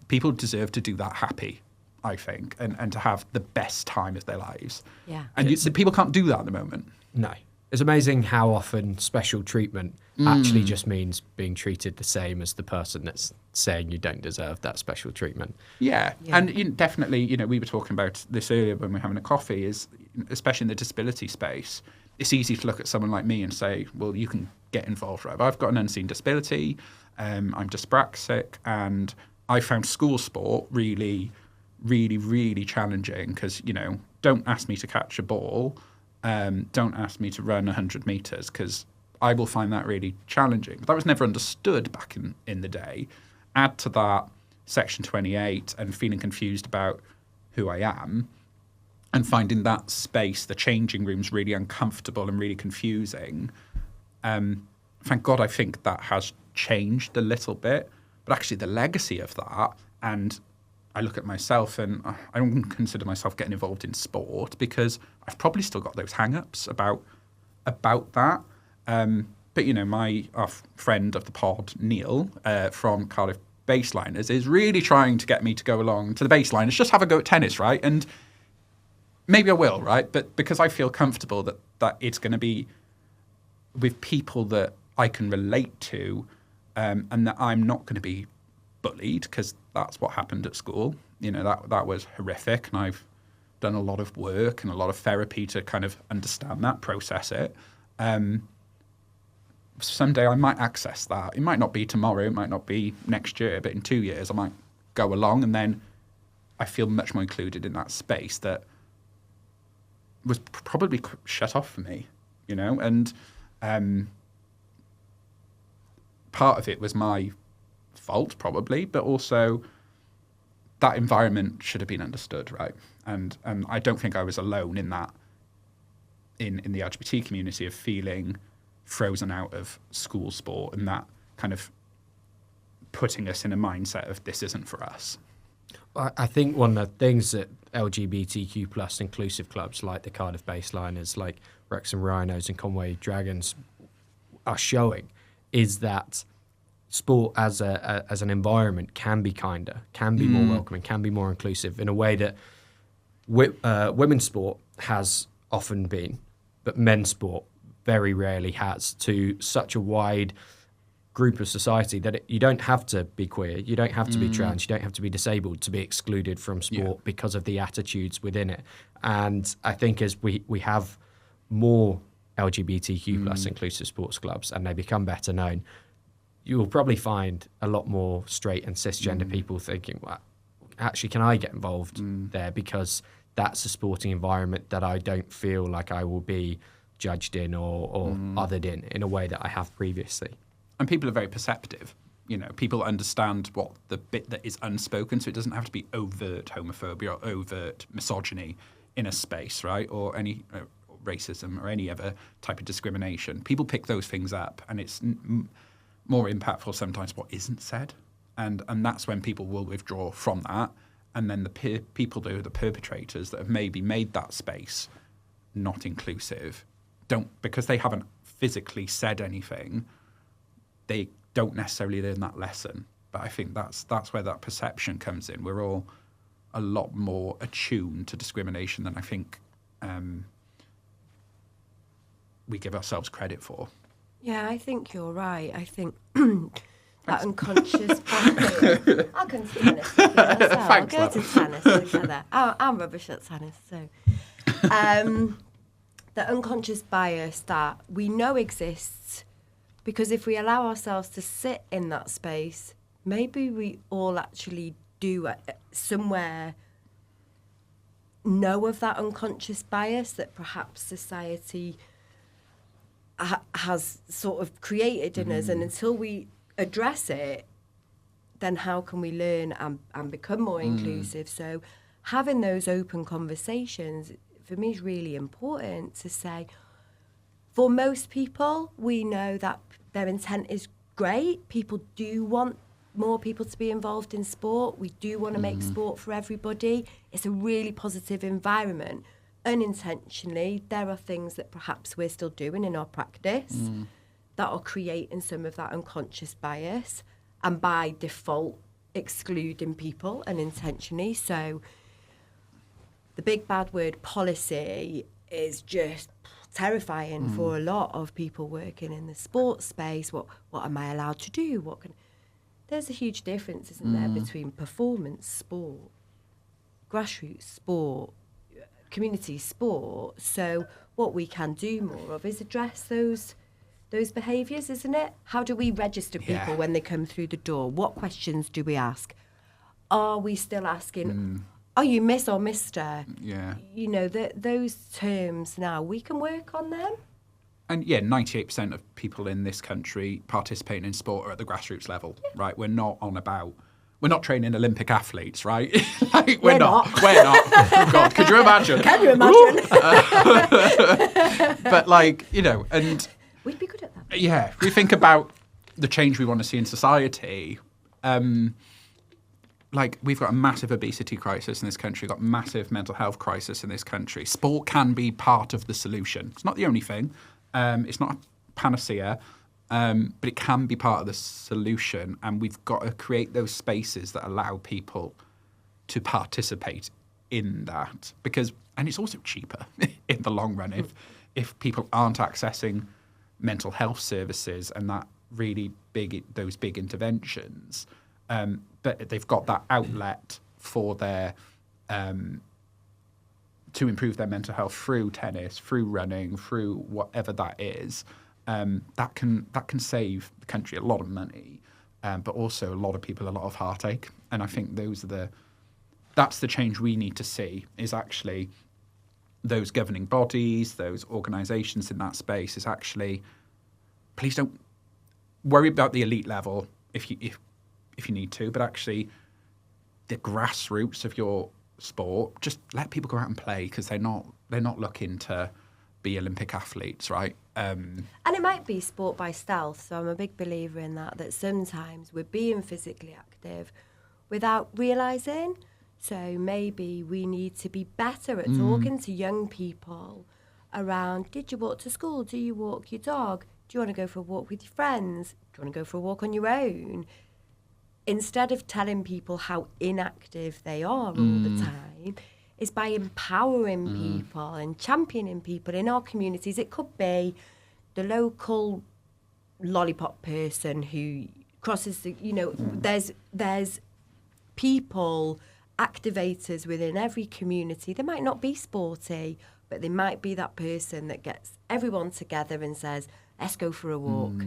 People deserve to do that happy, I think, and to have the best time of their lives. Yeah. And people can't do that at the moment. No. It's amazing how often special treatment actually just means being treated the same as the person that's saying you don't deserve that special treatment. Yeah. And definitely, we were talking about this earlier when we were having a coffee, is especially in the disability space, it's easy to look at someone like me and say, well, you can get involved, right? I've got an unseen disability, I'm dyspraxic, and I found school sport really, really, really challenging, because, don't ask me to catch a ball, don't ask me to run 100 metres, because I will find that really challenging. But that was never understood back in the day. Add to that Section 28 and feeling confused about who I am, and finding that space, the changing rooms, really uncomfortable and really confusing. Thank God I think that has changed a little bit. But actually the legacy of that, and I look at myself and I don't consider myself getting involved in sport, because I've probably still got those hang-ups about that. But, our friend of the pod, Neil, from Cardiff Baseliners, is really trying to get me to go along to the Baseliners, just have a go at tennis, right? And maybe I will, right? But because I feel comfortable that it's going to be with people that I can relate to, and that I'm not going to be bullied, because that's what happened at school. That was horrific, and I've done a lot of work and a lot of therapy to kind of understand that, process it. Someday I might access that. It might not be tomorrow, it might not be next year, but in 2 years I might go along, and then I feel much more included in that space that was probably shut off for me, and part of it was my fault probably, but also that environment should have been understood, right? And I don't think I was alone in that, in the LGBT community, of feeling frozen out of school sport, and that kind of putting us in a mindset of this isn't for us. I think one of the things that LGBTQ plus inclusive clubs like the Cardiff Baseliners, like Wrexham Rhinos and Conway Dragons are showing is that sport as an environment can be kinder, can be more welcoming, can be more inclusive in a way that women's sport has often been, but men's sport very rarely has, to such a wide group of society that you don't have to be queer, you don't have to be trans, you don't have to be disabled to be excluded from sport because of the attitudes within it. And I think as we have more LGBTQ plus inclusive sports clubs and they become better known, you will probably find a lot more straight and cisgender people thinking, well, actually, can I get involved there? Because that's a sporting environment that I don't feel like I will be judged in or othered in a way that I have previously. And people are very perceptive. People understand what the bit that is unspoken, so it doesn't have to be overt homophobia or overt misogyny in a space, right? Or any racism or any other type of discrimination. People pick those things up, and it's more impactful sometimes what isn't said. And that's when people will withdraw from that. And then the people that are the perpetrators that have maybe made that space not inclusive, because they haven't physically said anything, they don't necessarily learn that lesson. But I think that's where that perception comes in. We're all a lot more attuned to discrimination than I think we give ourselves credit for. Yeah, I think you're right. I think that unconscious bias. I can tennis together, so I'll go to tennis together. I'm rubbish at tennis, so. The unconscious bias that we know exists, because if we allow ourselves to sit in that space, maybe we all actually do somewhere know of that unconscious bias that perhaps society has sort of created in us. And until we address it, then how can we learn and become more inclusive? So having those open conversations, for me, is really important to say, for most people, we know that their intent is great. People do want more people to be involved in sport. We do want to make sport for everybody. It's a really positive environment. Unintentionally, there are things that perhaps we're still doing in our practice that are creating some of that unconscious bias and by default excluding people unintentionally. So the big bad word policy is just terrifying for a lot of people working in the sports space. What am I allowed to do? There's a huge difference, isn't there, between performance sport, grassroots sport, community sport. So what we can do more of is address those behaviours, isn't it? How do we register people when they come through the door? What questions do we ask? Are we still asking, are you Miss or Mr? Yeah. You know, those terms now, we can work on them. And 98% of people in this country participating in sport are at the grassroots level, right? We're not training Olympic athletes, right? Like, we're not. Oh, God, could you imagine? Can you imagine? But and we'd be good at that. Yeah, if we think about the change we want to see in society, we've got a massive obesity crisis in this country, we've got a massive mental health crisis in this country. Sport can be part of the solution. It's not the only thing. It's not a panacea, but it can be part of the solution. And we've got to create those spaces that allow people to participate in that. And it's also cheaper in the long run if people aren't accessing mental health services and those big interventions. But they've got that outlet for their to improve their mental health through tennis, through running, through whatever that is. That can save the country a lot of money, but also a lot of people a lot of heartache. And I think that's the change we need to see, is actually those governing bodies, those organisations in that space, is actually, please don't worry about the elite level if you need to, but actually the grassroots of your sport, just let people go out and play, because they're not looking to be Olympic athletes, right? And it might be sport by stealth. So I'm a big believer in that sometimes we're being physically active without realising. So maybe we need to be better at talking to young people around, did you walk to school? Do you walk your dog? Do you want to go for a walk with your friends? Do you want to go for a walk on your own? Instead of telling people how inactive they are all the time, is by empowering people and championing people in our communities. It could be the local lollipop person who crosses the, there's people, activators within every community. They might not be sporty, but they might be that person that gets everyone together and says, let's go for a walk.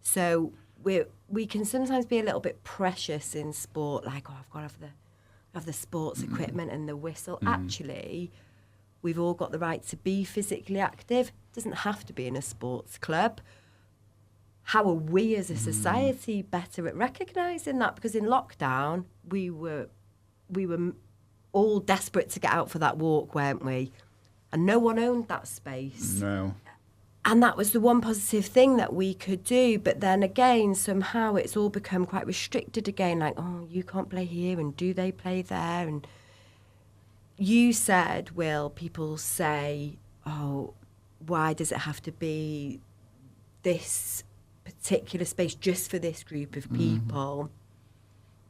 So we can sometimes be a little bit precious in sport, like, I've got to have the sports equipment and the whistle. Actually, we've all got the right to be physically active. It doesn't have to be in a sports club. How are we as a society better at recognising that? Because in lockdown, we were all desperate to get out for that walk, weren't we? And no one owned that space. No. And that was the one positive thing that we could do. But then again, somehow it's all become quite restricted again. Like, oh, you can't play here, and do they play there? And you said, Will, people say, oh, why does it have to be this particular space just for this group of people?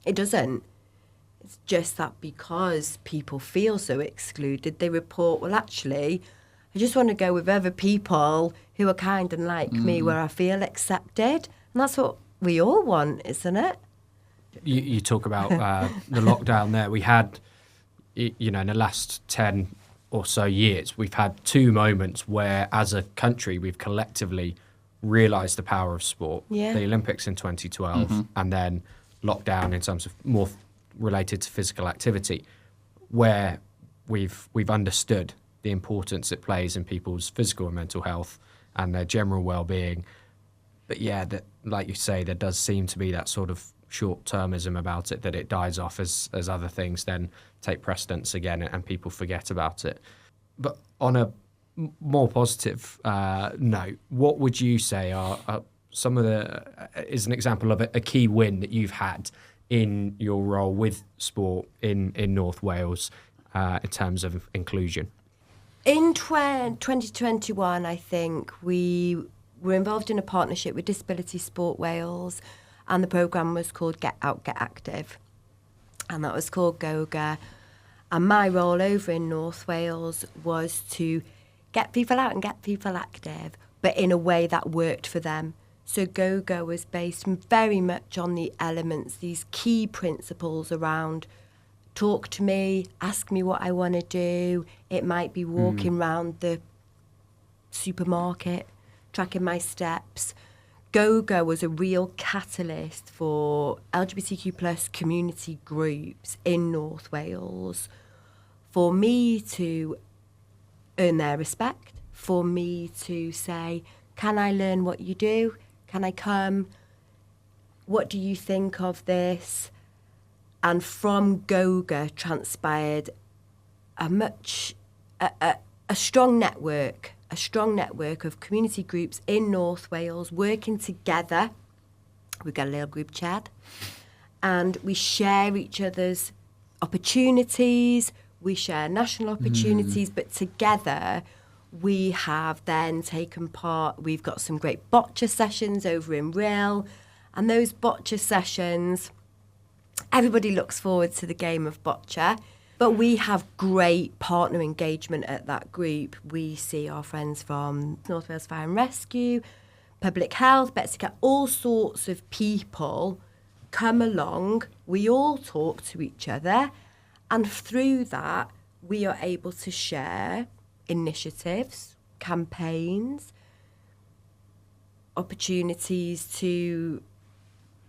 It doesn't. It's just that because people feel so excluded, they report, well, actually, I just want to go with other people who are kind and like me, where I feel accepted. And that's what we all want, isn't it? You talk about the lockdown there. We had, in the last 10 or so years, we've had two moments where, as a country, we've collectively realised the power of sport. Yeah. The Olympics in 2012 and then lockdown in terms of more related to physical activity, where we've understood the importance it plays in people's physical and mental health and their general well-being. But yeah, that, like you say, there does seem to be that sort of short-termism about it, that it dies off as other things then take precedence again and people forget about it. But on a more positive note, what would you say are some of is an example of a key win that you've had in your role with sport in North Wales in terms of inclusion? In 2021, I think we were involved in a partnership with Disability Sport Wales, and the programme was called Get Out, Get Active. And that was called GOGA. And my role over in North Wales was to get people out and get people active, but in a way that worked for them. So GOGA was based very much on the elements, these key principles around talk to me, ask me what I want to do. It might be walking around the supermarket, tracking my steps. GOGA was a real catalyst for LGBTQ plus community groups in North Wales, for me to earn their respect, for me to say, can I learn what you do? Can I come? What do you think of this? And from GOGA transpired a strong network of community groups in North Wales working together. We've got a little group chat, and we share each other's opportunities, we share national opportunities, but together we have then taken part. We've got some great bocce sessions over in Rill, and those bocce sessions, everybody looks forward to the game of bocce, but we have great partner engagement at that group. We see our friends from North Wales Fire and Rescue, Public Health, Betsy Cat, all sorts of people come along. We all talk to each other, and through that, we are able to share initiatives, campaigns, opportunities to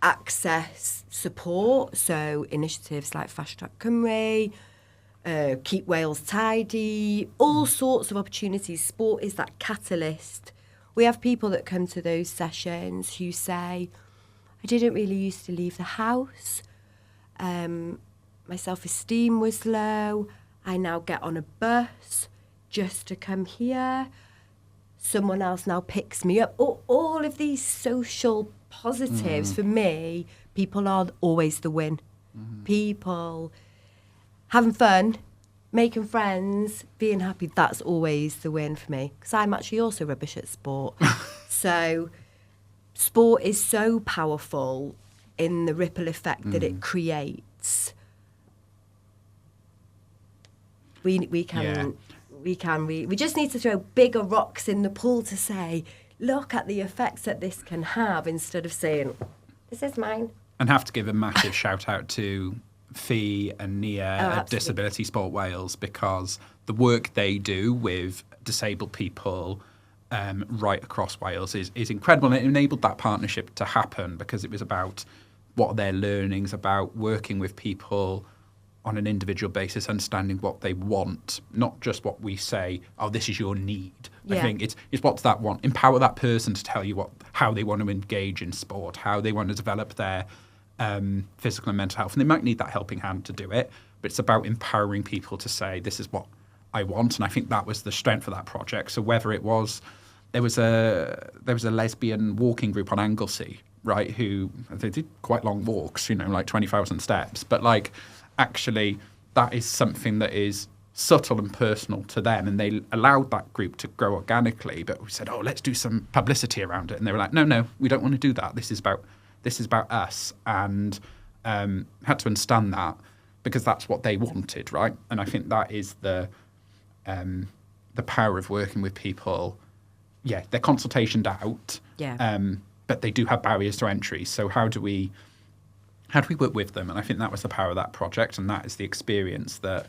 access support. So initiatives like Fast Track Cymru, Keep Wales Tidy, all sorts of opportunities. Sport is that catalyst. We have people that come to those sessions who say, I didn't really used to leave the house. My self-esteem was low. I now get on a bus just to come here. Someone else now picks me up. All of these social positives, for me, people are always the win. People having fun, making friends, being happy, that's always the win for me. Because I'm actually also rubbish at sport. So sport is so powerful in the ripple effect that it creates. We just need to throw bigger rocks in the pool to say, look at the effects that this can have, instead of saying, this is mine. And have to give a massive shout out to Fee and Nia at Disability Sport Wales, because the work they do with disabled people right across Wales is incredible. And it enabled that partnership to happen because it was about what are their learnings, about working with people on an individual basis, understanding what they want, not just what we say, oh, this is your need. Yeah. I think it's what's that want. Empower that person to tell you how they want to engage in sport, how they want to develop their physical and mental health. And they might need that helping hand to do it, but it's about empowering people to say, this is what I want. And I think that was the strength of that project. So whether it was, there was a lesbian walking group on Anglesey, right, who, they did quite long walks, like 20,000 steps, but like, actually, that is something that is subtle and personal to them, and they allowed that group to grow organically. But we said, oh, let's do some publicity around it, and they were like, no, we don't want to do that. This is about us, and had to understand that because that's what they wanted, right? And I think that is the power of working with people. Yeah, they're consultationed out, but they do have barriers to entry. So how do we work with them? And I think that was the power of that project, and that is the experience that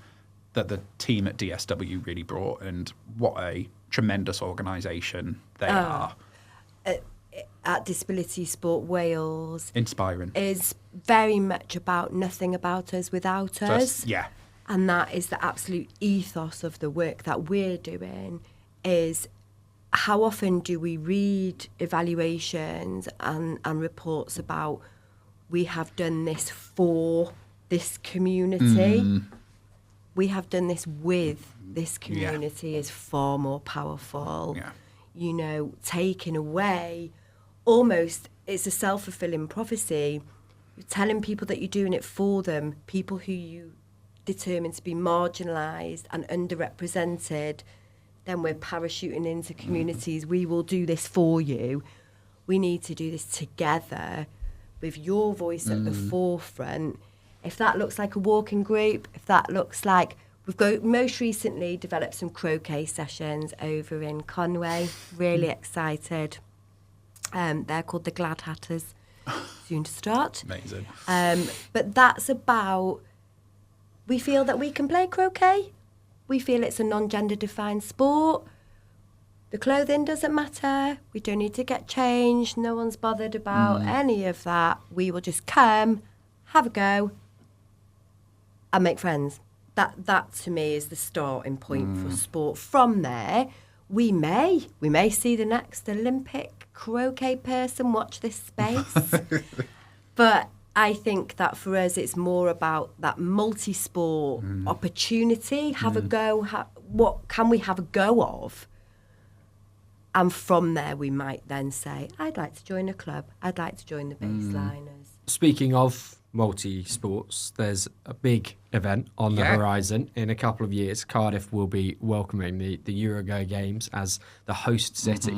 the team at DSW really brought, and what a tremendous organisation they are. At Disability Sport Wales, inspiring, is very much about nothing about us without us. Yeah. And that is the absolute ethos of the work that we're doing, is how often do we read evaluations and reports about we have done this for this community? We have done this with this community is far more powerful. Yeah. You know, taking away, almost, it's a self-fulfilling prophecy. You're telling people that you're doing it for them, people who you determine to be marginalised and underrepresented. Then we're parachuting into communities. We will do this for you. We need to do this together with your voice at the forefront. If that looks like a walking group, if that looks like... We've most recently developed some croquet sessions over in Conway. Really excited. They're called the Glad Hatters. Soon to start. Amazing. But that's about... We feel that we can play croquet. We feel it's a non-gender defined sport. The clothing doesn't matter. We don't need to get changed. No one's bothered about any of that. We will just come, have a go, and make friends. That to me is the starting point for sport. From there, we may see the next Olympic croquet person watch this space. But I think that for us, it's more about that multi-sport opportunity. Have a go. What can we have a go of? And from there, we might then say, I'd like to join a club. I'd like to join the baseliners. Speaking of multi-sports, there's a big event on the horizon. In a couple of years, Cardiff will be welcoming the Euro Games as the host city.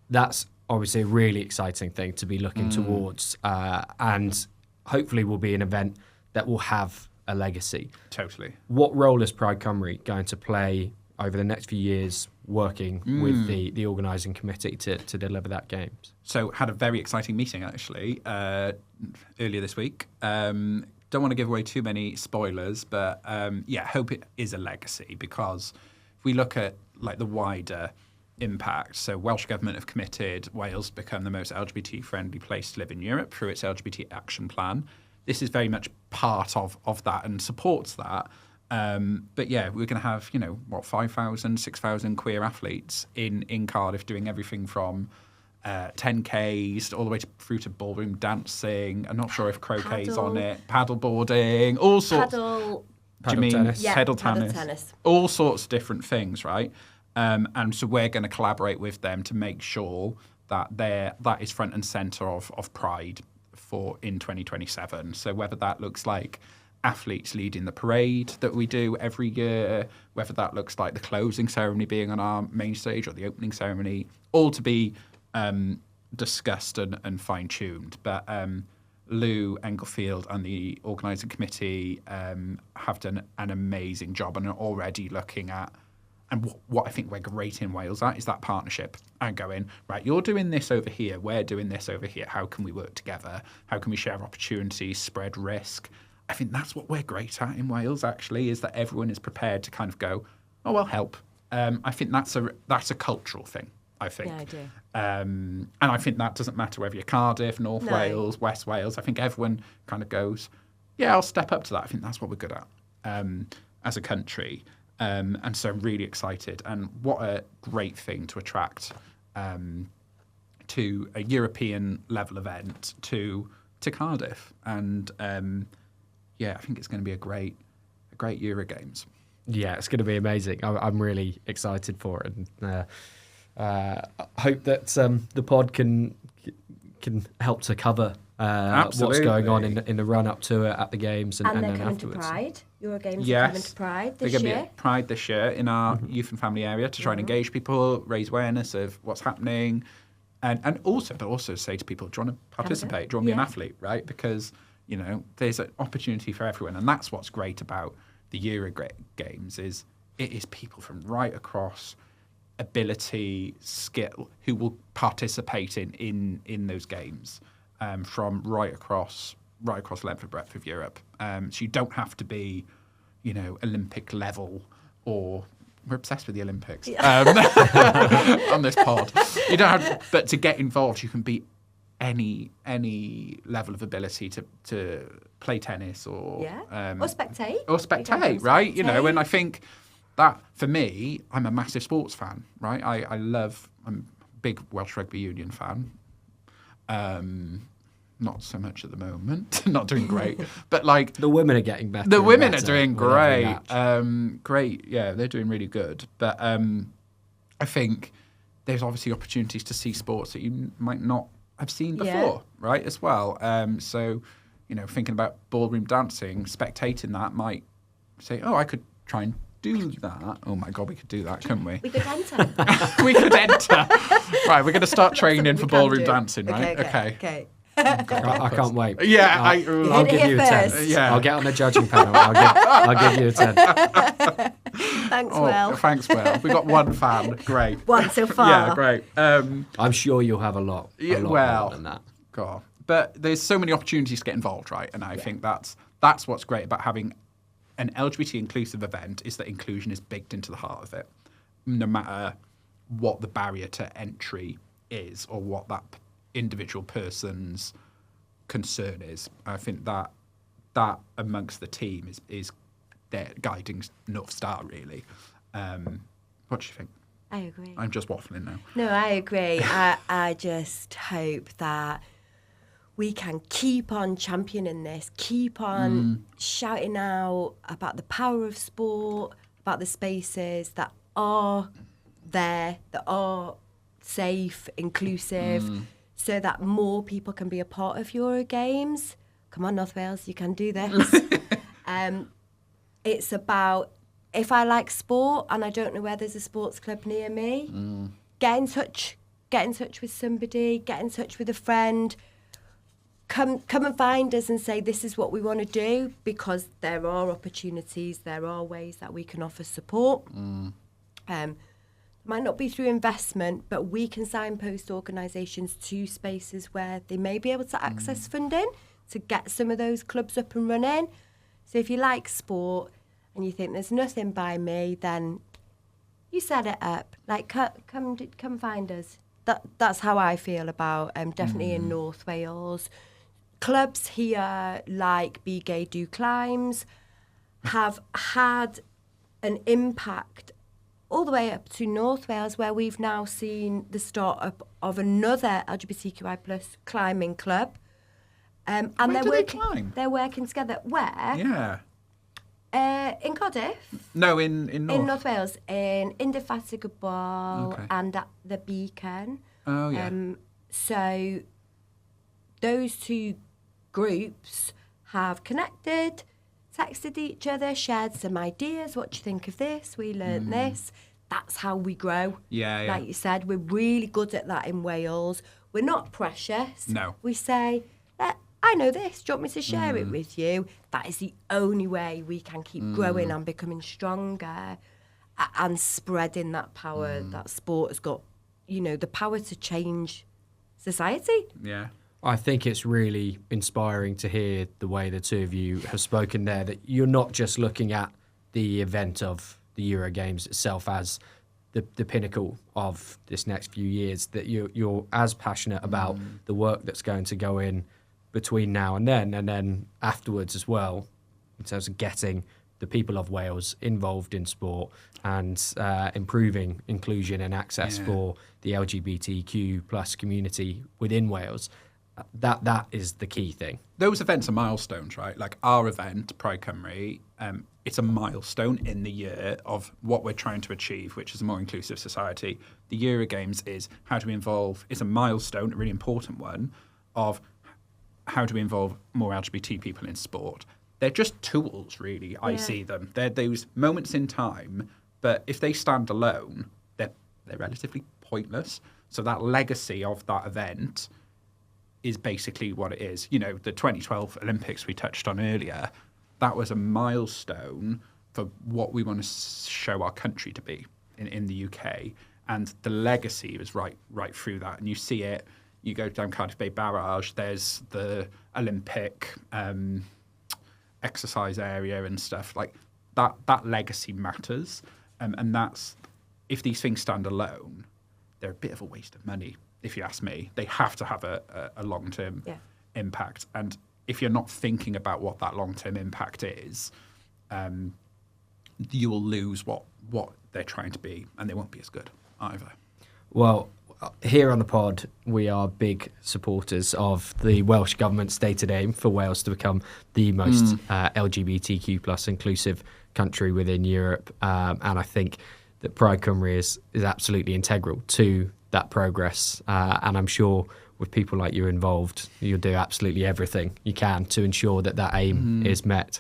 That's obviously a really exciting thing to be looking towards, and hopefully will be an event that will have a legacy. Totally. What role is Pride Cymru going to play over the next few years working with the organising committee to deliver that games? So had a very exciting meeting actually earlier this week. Don't want to give away too many spoilers, but hope it is a legacy, because if we look at like the wider impact, so Welsh Government have committed Wales to become the most LGBT friendly place to live in Europe through its LGBT action plan. This is very much part of that and supports that. But yeah, we're going to have, 5,000, 6,000 queer athletes in Cardiff doing everything from 10Ks all the way through to ballroom dancing. I'm not sure if croquet's on it, paddle boarding, all sorts. Paddle tennis. Yeah, Paddle paddle tennis. tennis. All sorts of different things, right? And so we're going to collaborate with them to make sure that that is front and centre of Pride in 2027. So whether that looks like athletes leading the parade that we do every year, whether that looks like the closing ceremony being on our main stage or the opening ceremony, all to be discussed and fine-tuned. But Lou Englefield and the organising committee have done an amazing job and are already looking at, and what I think we're great in Wales at is that partnership and going, right, you're doing this over here, we're doing this over here. How can we work together? How can we share opportunities, spread risk? I think that's what we're great at in Wales, actually, is that everyone is prepared to kind of go, oh, well, help. I think that's a cultural thing, I think. Yeah, I do. And I think that doesn't matter whether you're Cardiff, North Wales, West Wales. I think everyone kind of goes, yeah, I'll step up to that. I think that's what we're good at as a country. And so I'm really excited. And what a great thing to attract to a European level event to Cardiff. And I think it's going to be a great Euro Games. Yeah, it's going to be amazing. I'm really excited for it, and hope that the pod can help to cover what's going on in the run up to it at the games and they're then coming afterwards. to Pride. Euro Games are coming to Pride this year. They're going to be at Pride this year in our youth and family area to try and engage people, raise awareness of what's happening, and also say to people, do you want to participate? Do you want to be an athlete? Right? Because there's an opportunity for everyone, and that's what's great about the Euro Games is it is people from right across ability, skill, who will participate in those games from right across length and breadth of Europe. So you don't have to be, Olympic level, or we're obsessed with the Olympics on this pod. You don't have, but to get involved, you can be any level of ability to play tennis or or spectate. right? And I think that, for me, I'm a massive sports fan, right? I'm a big Welsh Rugby Union fan. Not so much at the moment, not doing great, but like the women are getting better. The women are doing great. Great, yeah, they're doing really good. But I think there's obviously opportunities to see sports that you might not have seen before, right? As well. So, thinking about ballroom dancing, spectating that might say, oh, I could try and do that. Oh my God, we could do that, couldn't we? We could enter. We could enter. Right, we're going to start training for ballroom dancing, right? Okay. I can't wait. Yeah, I'll give you a 10. Yeah. I'll get on the judging panel. I'll give you a 10. Thanks, Will. Thanks, Will. We've got one fan. Great. One so far. Yeah, great. I'm sure you'll have a lot more than that. God. But there's so many opportunities to get involved, right? And I think that's what's great about having an LGBT inclusive event, is that inclusion is baked into the heart of it, no matter what the barrier to entry is or what that individual person's concern is. I think that amongst the team is their guiding North Star, really. What do you think? I agree. I'm just waffling now. No, I agree. I just hope that we can keep on championing this, keep on shouting out about the power of sport, about the spaces that are there, that are safe, inclusive, so that more people can be a part of Eurogames. Come on, North Wales, you can do this. It's about, if I like sport and I don't know where there's a sports club near me, get in touch with somebody, get in touch with a friend. Come and find us and say, this is what we want to do, because there are opportunities, there are ways that we can offer support. Might not be through investment, but we can signpost organisations to spaces where they may be able to access funding to get some of those clubs up and running. So if you like sport and you think there's nothing by me, then you set it up. Like, come find us. That's how I feel about definitely in North Wales. Clubs here like Be Gay Do Climbs have had an impact all the way up to North Wales, where we've now seen the start-up of another LGBTQI plus climbing club. And Where do they climb? They're working together. Where? Yeah. In Cardiff. No, in North. In North Wales, in Indefatigable Okay. and at the Beacon. Oh, yeah. So those two groups have connected, texted each other, shared some ideas. What do you think of this? We learnt this. That's how we grow. Yeah. Like you said, we're really good at that in Wales. We're not precious. No. We say, I know this. Do you want me to share it with you? That is the only way we can keep growing and becoming stronger and spreading that power that sport has got, the power to change society. Yeah. I think it's really inspiring to hear the way the two of you have spoken there, that you're not just looking at the event of the Euro Games itself as the pinnacle of this next few years, that you're as passionate about the work that's going to go in between now and then afterwards as well, in terms of getting the people of Wales involved in sport and improving inclusion and access for the LGBTQ plus community within Wales. That is the key thing. Those events are milestones, right? Like our event, Pride Cymru, it's a milestone in the year of what we're trying to achieve, which is a more inclusive society. The Euro Games is how do we involve, it's a milestone, a really important one, of how do we involve more LGBT people in sport. They're just tools, really, I see them. They're those moments in time, but if they stand alone, they're relatively pointless. So that legacy of that event is basically what it is. The 2012 Olympics we touched on earlier, that was a milestone for what we want to show our country to be in the UK. And the legacy is right through that. And you see it, you go down Cardiff Bay Barrage, there's the Olympic exercise area and stuff. Like that legacy matters. And that's, if these things stand alone, they're a bit of a waste of money. If you ask me, they have to have a long-term impact. And if you're not thinking about what that long-term impact is, you will lose what they're trying to be, and they won't be as good either. Well, here on the pod, we are big supporters of the Welsh Government's stated aim for Wales to become the most LGBTQ plus inclusive country within Europe. And I think that Pride Cymru is absolutely integral to that progress. And I'm sure with people like you involved, you'll do absolutely everything you can to ensure that aim is met.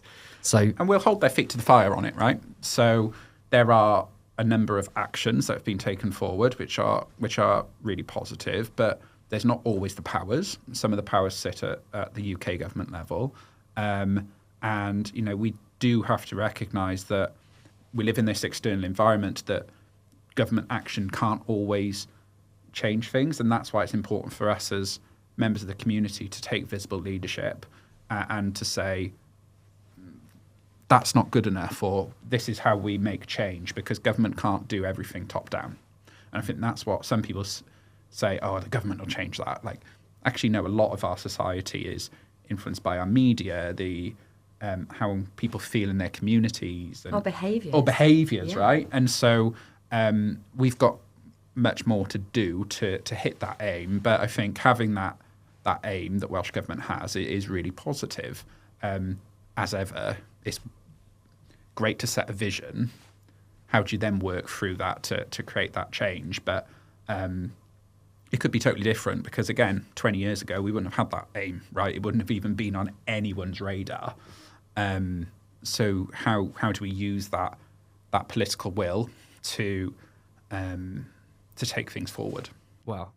And we'll hold their feet to the fire on it, right? So there are a number of actions that have been taken forward, which are really positive, but there's not always the powers. Some of the powers sit at the UK government level, and we do have to recognise that we live in this external environment that government action can't always change things, and that's why it's important for us as members of the community to take visible leadership and to say, that's not good enough, or this is how we make change, because government can't do everything top down. And I think that's what some people say, oh, the government will change that. Like, actually, no, a lot of our society is influenced by our media, how people feel in their communities. Or behaviours. Or behaviours, right? And so we've got much more to do to hit that aim. But I think having that aim that Welsh Government has is really positive. As ever, it's great to set a vision. How do you then work through that to create that change? But it could be totally different because, again, 20 years ago, we wouldn't have had that aim, right? It wouldn't have even been on anyone's radar. So how do we use that political will to take things forward? Well,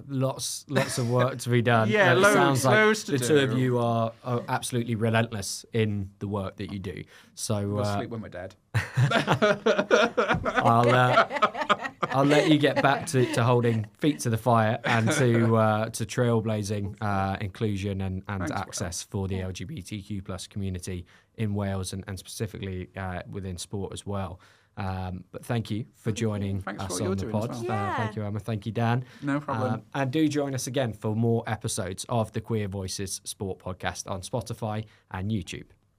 lots of work to be done. Yeah, it sounds like loads to the do. two of you are absolutely relentless in the work that you do. So We'll sleep when we're dead. I'll let you get back to holding feet to the fire and to trailblazing inclusion and access for the LGBTQ plus community in Wales and specifically within sport as well. But thank you for joining us on the pod. Well. Yeah. Thank you, Emma. Thank you, Dan. No problem. And do join us again for more episodes of the Queer Voices Sport Podcast on Spotify and YouTube.